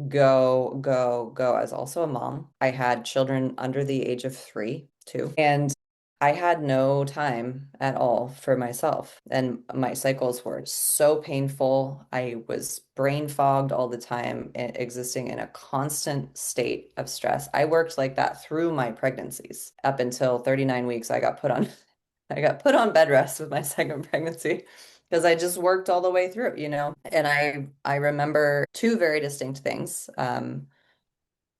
S2: go, go, go. I was also a mom. I had children under the age of 3 too. And I had no time at all for myself. And my cycles were so painful. I was brain fogged all the time, existing in a constant state of stress. I worked like that through my pregnancies. Up until 39 weeks, I got put on bed rest with my second pregnancy because I just worked all the way through. And I remember two very distinct things.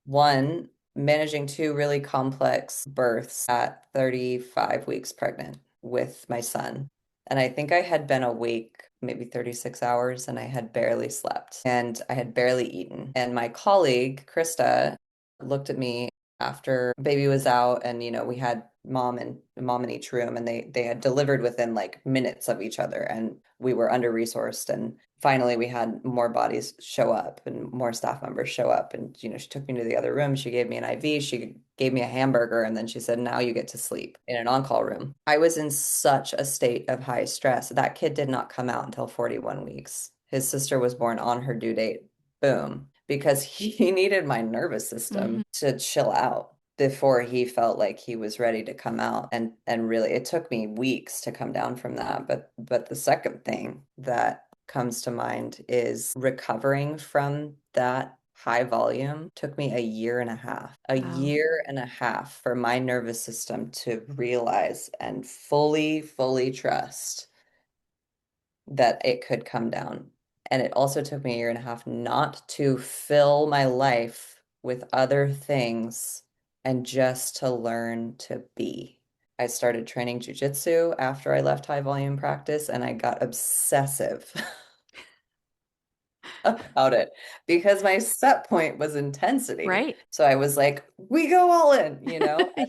S2: One, managing two really complex births at 35 weeks pregnant with my son. And I think I had been awake maybe 36 hours and I had barely slept and I had barely eaten. And my colleague, Krista, looked at me after baby was out and we had mom in each room and they had delivered within like minutes of each other and we were under resourced and finally we had more bodies show up and more staff members show up and she took me to the other room, she gave me an IV, she gave me a hamburger, and then she said, now you get to sleep in an on-call room. I was in such a state of high stress. That kid did not come out until 41 weeks. His sister was born on her due date. Boom, because he needed my nervous
S1: Hmm.
S2: system to chill out before he felt like he was ready to come out. And really it took me weeks to come down from that. But the second thing that comes to mind is recovering from that high volume took me a year and a half. A
S1: Wow.
S2: year and a half for my nervous system to realize and fully trust that it could come down. And it also took me a year and a half not to fill my life with other things and just to learn to be. I started training jujitsu after I left high volume practice and I got obsessive about it because my set point was intensity.
S1: Right.
S2: So I was like, we go all in.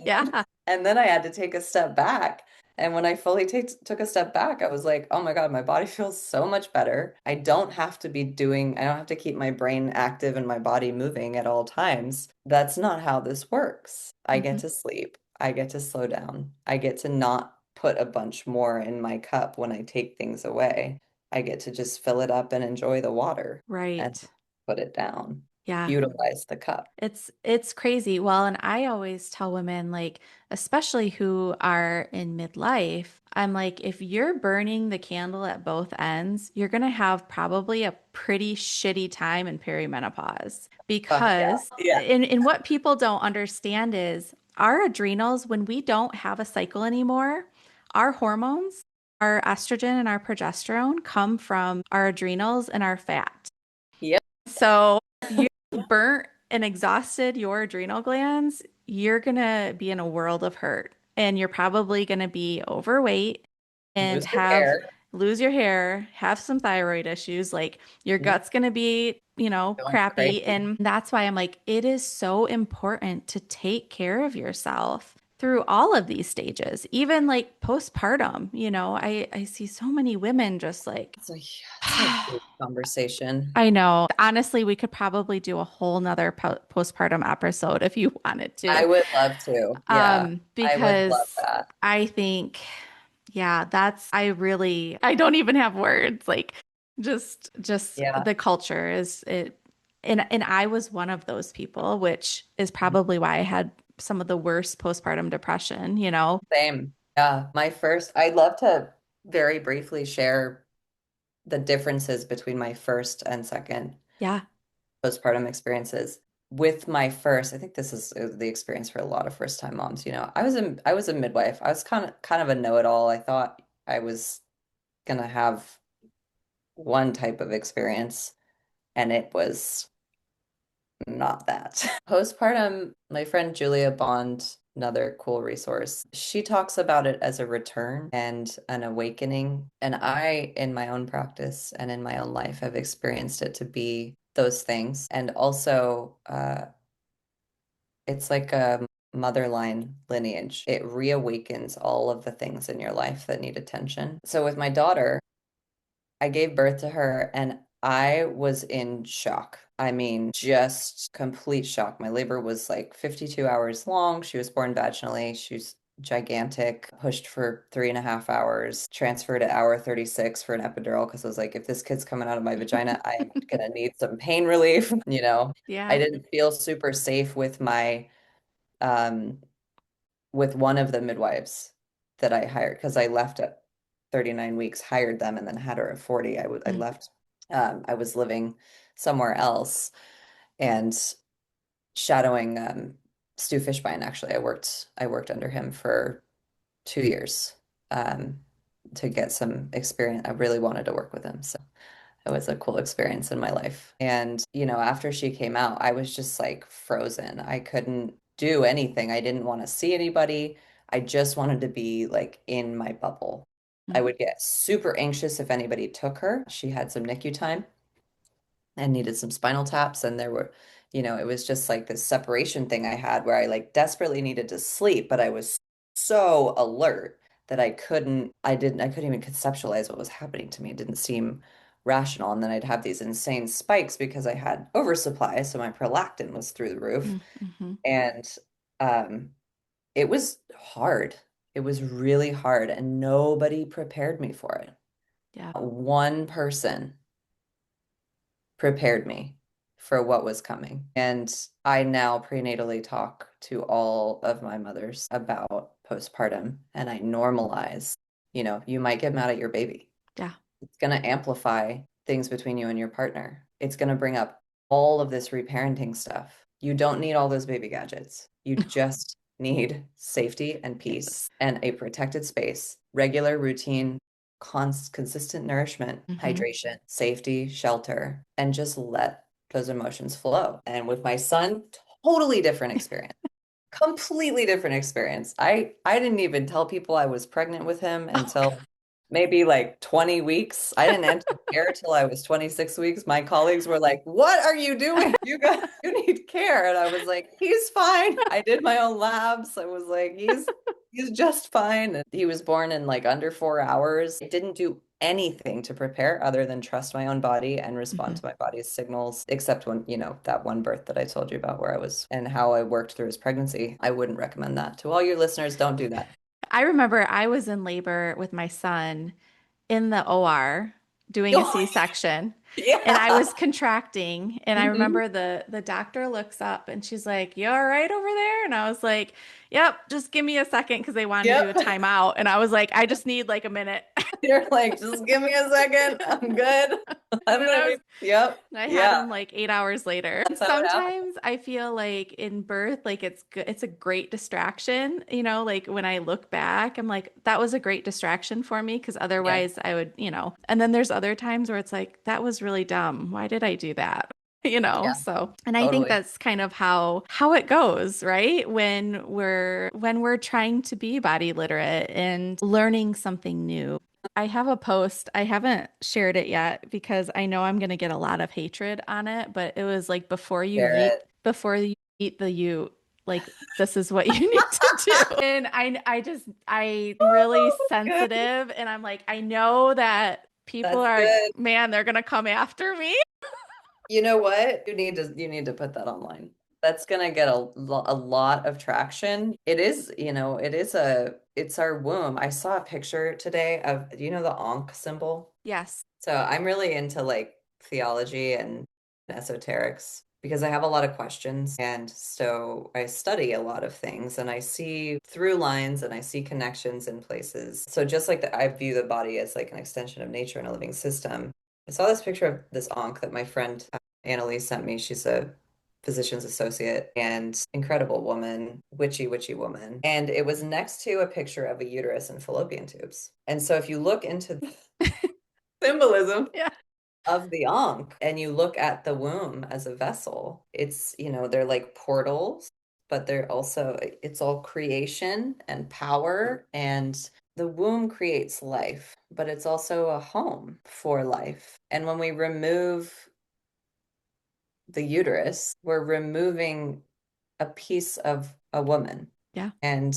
S1: Yeah.
S2: And then I had to take a step back. And when I fully took a step back, I was like, oh my God, my body feels so much better. I don't have to keep my brain active and my body moving at all times. That's not how this works. I get
S1: Hmm.
S2: to sleep. I get to slow down. I get to not put a bunch more in my cup when I take things away. I get to just fill it up and enjoy the water and
S1: Right.
S2: put it down.
S1: Yeah.
S2: Utilize the cup.
S1: It's crazy. Well, and I always tell women, like, especially who are in midlife, I'm like, if you're burning the candle at both ends, you're gonna have probably a pretty shitty time in perimenopause.
S2: Yeah.
S1: Because
S2: Yeah.
S1: in what people don't understand is our adrenals, when we don't have a cycle anymore, our hormones, our estrogen and our progesterone come from our adrenals and our fat.
S2: Yep.
S1: So if you burnt and exhausted your adrenal glands, you're gonna be in a world of hurt. And you're probably gonna be overweight and
S2: Lose your
S1: have
S2: hair.
S1: lose your hair, have some thyroid issues. Like your
S2: Mhm.
S1: gut's gonna be,
S2: Going
S1: crappy.
S2: crazy.
S1: And that's why I'm like, it is so important to take care of yourself through all of these stages, even like postpartum. I see so many women just like
S2: So yeah, it's a big conversation.
S1: I know. Honestly, we could probably do a whole nother postpartum episode if you wanted to.
S2: I would love to. Yeah, I would love
S1: Because
S2: that.
S1: I think, yeah, I don't even have words. Like just
S2: Yeah.
S1: the culture is it. And I was one of those people, which is probably why I had some of the worst postpartum depression.
S2: Same. Yeah. I'd love to very briefly share the differences between my first and second
S1: Yeah.
S2: postpartum experiences. With my first, I think this is the experience for a lot of first time moms. I was a midwife. I was kind of a know-it-all. I thought I was gonna have one type of experience, and it was not that. Postpartum, my friend Julia Bond, another cool resource, she talks about it as a return and an awakening. And I, in my own practice and in my own life, have experienced it to be those things. And also, it's like a mother line lineage. It reawakens all of the things in your life that need attention. So with my daughter, I gave birth to her and I was in shock. I mean, just complete shock. My labor was like 52 hours long. She was born vaginally. She's gigantic, pushed for 3.5 hours, transferred at hour 36 for an epidural because I was like, if this kid's coming out of my vagina, I am gonna need some pain relief. I
S1: Yeah.
S2: didn't feel super safe um with one of the midwives that I hired because I left at 39 weeks, hired them, and then had her at 40. I
S1: Mm.
S2: left. I was living somewhere else and shadowing Stu Fishbein. Actually, I worked under him for 2 years um, to get some experience. I really wanted to work with him, so It was a cool experience in my life. And, after she came out, I was just like frozen. I couldn't do anything. I didn't want to see anybody. I just wanted to be like in my bubble. I
S1: Mm,
S2: would get super anxious if anybody took her. She had some NICU time and needed some spinal taps. And there were, it was just like this separation thing I had where I like desperately needed to sleep, but I was so alert that I couldn't even conceptualize what was happening to me. It didn't seem rational. And then I'd have these insane spikes because I had oversupply. So my prolactin was through the roof.
S1: mm, mhm.
S2: And um, it was hard. It was really hard. And nobody prepared me for it.
S1: Yeah.
S2: One person prepared me for what was coming. And I now prenatally talk to all of my mothers about postpartum and I normalize, you might get mad at your baby.
S1: Yeah.
S2: It's going to amplify things between you and your partner. It's going to bring up all of this reparenting stuff. You don't need all those baby gadgets. You just need safety and peace
S1: Yes.
S2: and a protected space, regular routine, consistent nourishment,
S1: Hmm.
S2: hydration, safety, shelter, and just let those emotions flow. And with my son, totally different experience. Completely different experience. I didn't even tell people I was pregnant with him
S1: Oh,
S2: until maybe like 20 weeks. I didn't enter care till I was 26 weeks. My colleagues were like, "What are you doing? You need care." And I was like, "He's fine." I did my own labs. I was like, "He's just fine." And he was born in like under 4 hours. I didn't do anything to prepare other than trust my own body and respond
S1: mhm.
S2: to my body's signals, except when, that one birth that I told you about where I was and how I worked through his pregnancy. I wouldn't recommend that to all your listeners. Don't do that.
S1: I remember I was in labor with my son in the OR doing a C-section and I
S2: Yeah.
S1: was contracting and I
S2: Mhm.
S1: remember the doctor looks up and she's like, "You all right over there?" And I was like, "Yep, just give me a second," because they wanted to do a
S2: Yep.
S1: timeout and I was like, "I just need like a minute."
S2: You're like, just give me a second. I'm good.
S1: And
S2: I'm
S1: then
S2: gonna be, yep.
S1: I had
S2: Yeah.
S1: him like 8 hours later.
S2: That's how it happened.
S1: Sometimes I feel like in birth, like it's good, it's a great distraction. Like when I look back, I'm like, that was a great distraction for me because
S2: Yeah.
S1: otherwise I would, and then there's other times where it's like, that was really dumb. Why did I do that?
S2: Yeah.
S1: So, and I think
S2: Totally.
S1: that's kind of how it goes, right? When we're trying to be body literate and learning something new. I have a post. I haven't shared it yet because I know I'm going to get a lot of hatred on it, but it was like
S2: Garrett.
S1: before you eat the ute, like this is what you need to do. And I'm really
S2: Good.
S1: sensitive and I'm like I know that people
S2: That's
S1: are,
S2: good.
S1: man, they're going to come after me.
S2: You know what? You need to put that online. That's gonna get a lot of traction. It is, it's our womb. I saw a picture today of, do you know the Ankh symbol?
S1: Yes.
S2: So I'm really into like theology and esoterics because I have a lot of questions. And so I study a lot of things and I see through lines and I see connections in places. So just like I view the body as like an extension of nature and a living system. I saw this picture of this Ankh that my friend Annalise sent me. She's a physician's associate and incredible woman, witchy woman. And it was next to a picture of a uterus and fallopian tubes. And so if you look into the symbolism
S1: Yeah.
S2: of the Ankh and you look at the womb as a vessel, they're like portals, but it's all creation and power. And the womb creates life, but it's also a home for life. And when we remove the uterus, we're removing a piece of a woman.
S1: Yeah.
S2: And,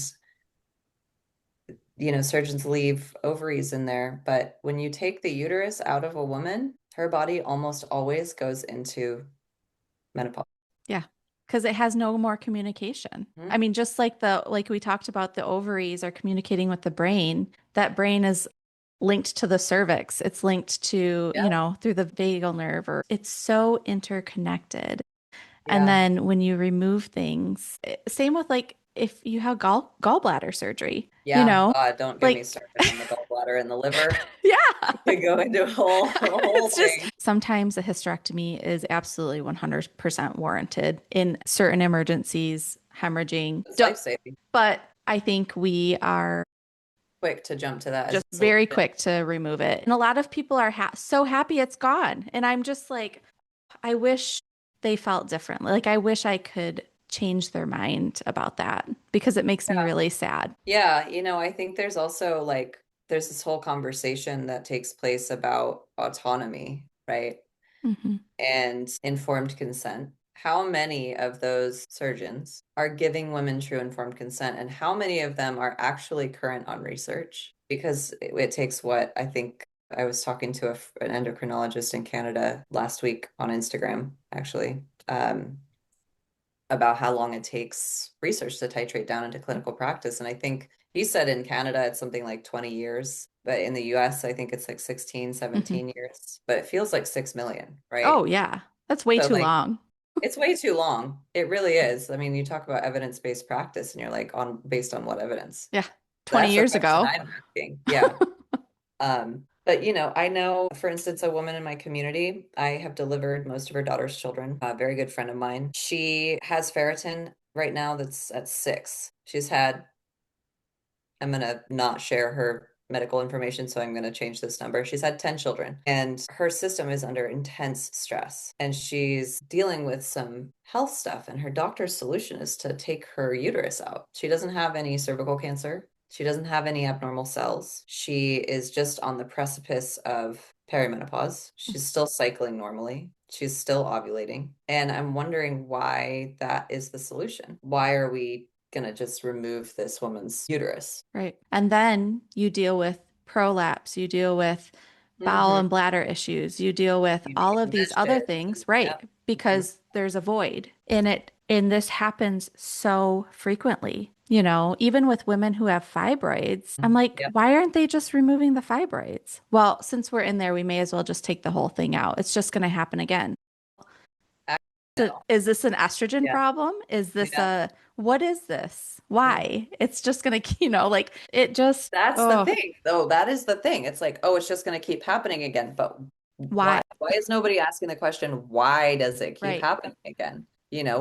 S2: surgeons leave ovaries in there, but when you take the uterus out of a woman, her body almost always goes into menopause.
S1: Yeah. Because it has no more communication. I
S2: Mhm.
S1: mean, just like we talked about, the ovaries are communicating with the brain. That brain is linked to the cervix. It's linked to,
S2: Yeah.
S1: through the vagal nerve, or it's so interconnected. And
S2: Yeah.
S1: then when you remove things, same with like if you have gallbladder surgery,
S2: Yeah. God, don't get me
S1: like,
S2: started on the gallbladder and the liver.
S1: yeah.
S2: We could go into a whole
S1: It's just
S2: thing.
S1: sometimes a hysterectomy is absolutely 100% warranted in certain emergencies, hemorrhaging.
S2: It's life-saving.
S1: But I think we are
S2: quick to jump to that as
S1: just
S2: a
S1: very
S2: solution.
S1: quick to remove it. And a lot of people are so happy it's gone. And I'm just like, I wish they felt differently. Like, I wish I could change their mind about that because it makes me
S2: Yeah.
S1: really sad.
S2: Yeah, I think there's also like there's this whole conversation that takes place about autonomy, right?
S1: Hmm.
S2: And informed consent. How many of those surgeons are giving women true informed consent, and how many of them are actually current on research? Because it takes what I think I was talking to an endocrinologist in Canada last week on Instagram, actually, about how long it takes research to titrate down into clinical practice. And I think he said in Canada it's something like 20 years, but in the US, I think it's like 16,
S1: Hmm.
S2: 17 years, but it feels like 6 million,
S1: Oh,
S2: right?
S1: yeah. That's way
S2: So
S1: too
S2: like
S1: long.
S2: it's way too long. It really is. I mean, you talk about evidence-based practice and you're like on based on what evidence?
S1: Yeah. 20
S2: That's the
S1: years
S2: question
S1: ago.
S2: I'm asking. Yeah. But I know, for instance, a woman in my community, I have delivered most of her daughter's children, a very good friend of mine. She has ferritin right now that's at 6. She's had, I'm gonna not share her medical information, so I'm gonna change this number. She's had 10 children, and her system is under intense stress, and she's dealing with some health stuff, and her doctor's solution is to take her uterus out. She doesn't have any cervical cancer. She doesn't have any abnormal cells. She is just on the precipice of perimenopause. She's still cycling normally. She's still ovulating. And I'm wondering why that is the solution. Why are we gonna just remove this woman's uterus?
S1: Right. And then you deal with prolapse, you deal with bowel
S2: Mm-hmm.
S1: and bladder issues, you deal with
S2: You need
S1: all
S2: to
S1: of these
S2: mesh
S1: other
S2: it.
S1: things,
S2: Yep.
S1: right?
S2: Mm-hmm.
S1: Because there's a void in it. And this happens so frequently, you know, even with women who have fibroids. I'm like,
S2: Yep.
S1: why aren't they just removing the fibroids? Well, since we're in there, we may as well just take the whole thing out. It's just going to happen again.
S2: I
S1: So
S2: know.
S1: is this an estrogen
S2: Yeah.
S1: problem? Is this
S2: Yeah.
S1: what is this?
S2: Mhm.
S1: Why? It's just gonna, like it just,
S2: That's the
S1: oh,
S2: thing, though. That is the thing. It's like, oh, it's just going to keep happening again. But why?
S1: why?
S2: Why is nobody asking the question, why does it keep
S1: Right.
S2: happening again?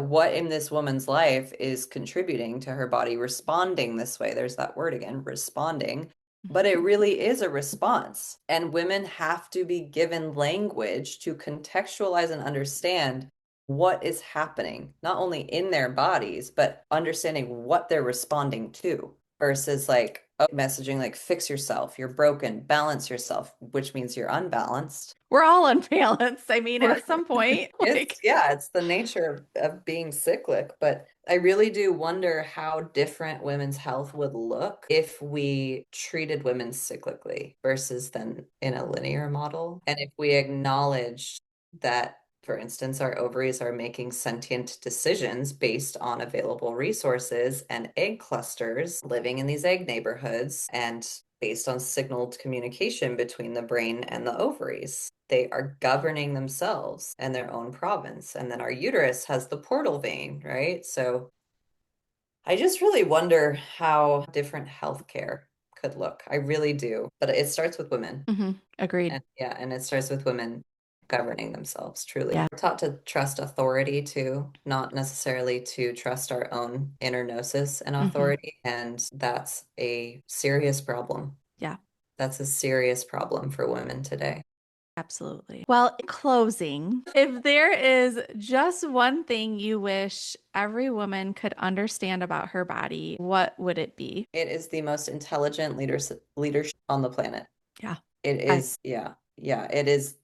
S2: What in this woman's life is contributing to her body responding this way? There's that word again, responding. But it really is a response. And women have to be given language to contextualize and understand what is happening, not only in their bodies, but understanding what they're responding to versus like messaging like fix yourself, you're broken, balance yourself, which means you're unbalanced.
S1: We're all unbalanced. I mean,
S2: We're-
S1: at some point,
S2: It's
S1: like,
S2: yeah, it's the nature of being cyclic, but I really do wonder how different women's health would look if we treated women cyclically versus then in a linear model. And if we acknowledged that, for instance, our ovaries are making sentient decisions based on available resources and egg clusters living in these egg neighborhoods and based on signaled communication between the brain and the ovaries. They are governing themselves and their own province. And then our uterus has the portal vein, right? So I just really wonder how different healthcare could look. I really do. But it starts with women.
S1: agreed.
S2: And yeah, and it starts with women governing themselves, truly.
S1: Yeah.
S2: We're taught to trust authority too, not necessarily to trust our own inner gnosis and
S1: Hmm.
S2: authority. And that's a serious problem.
S1: Yeah,
S2: That's a serious problem for women today.
S1: absolutely. Well, in closing, if there is just one thing you wish every woman could understand about her body, what would it be?
S2: It is the most intelligent leadership on the planet.
S1: Yeah.
S2: It
S1: I
S2: is, yeah, yeah, it is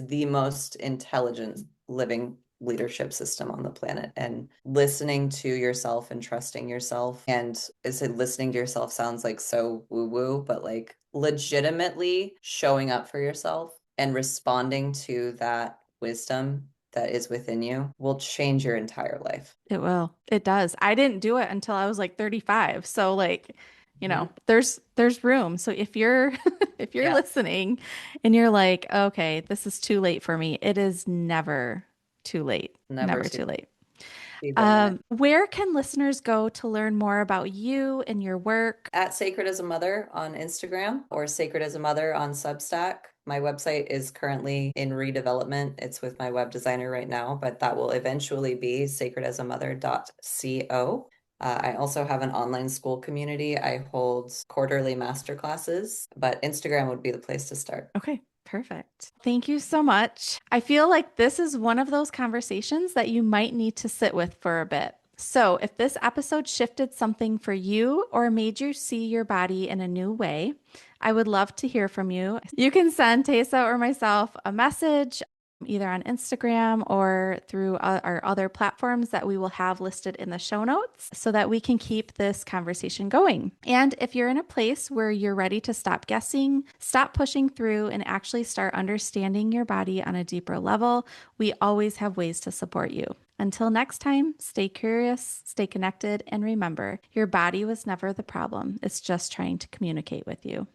S2: the most intelligent living leadership system on the planet. And listening to yourself and trusting yourself. And is it listening to yourself sounds like so woo-woo, but like legitimately showing up for yourself and responding to that wisdom that is within you will change your entire life.
S1: It will. It does. I didn't do it until I was like 35. So like,
S2: Mhm.
S1: there's room. So if you're if you're
S2: Yeah,
S1: listening and you're like, okay, this is too late for me, it is never too late.
S2: never
S1: Never
S2: to
S1: too late.
S2: seize the moment.
S1: Where can listeners go to learn more about you and your work?
S2: At Sacred as a Mother on Instagram or Sacred as a Mother on Substack. My website is currently in redevelopment. It's with my web designer right now, but that will eventually be sacredasamother.co. I also have an online school community. I hold quarterly master classes, but Instagram would be the place to start.
S1: Okay, perfect. Thank you so much. I feel like this is one of those conversations that you might need to sit with for a bit. So, if this episode shifted something for you or made you see your body in a new way, I would love to hear from you. You can send Tessa or myself a message either on Instagram or through our other platforms that we will have listed in the show notes so that we can keep this conversation going. And if you're in a place where you're ready to stop guessing, stop pushing through, and actually start understanding your body on a deeper level, we always have ways to support you. Until next time, stay curious, stay connected, and remember, your body was never the problem. It's just trying to communicate with you.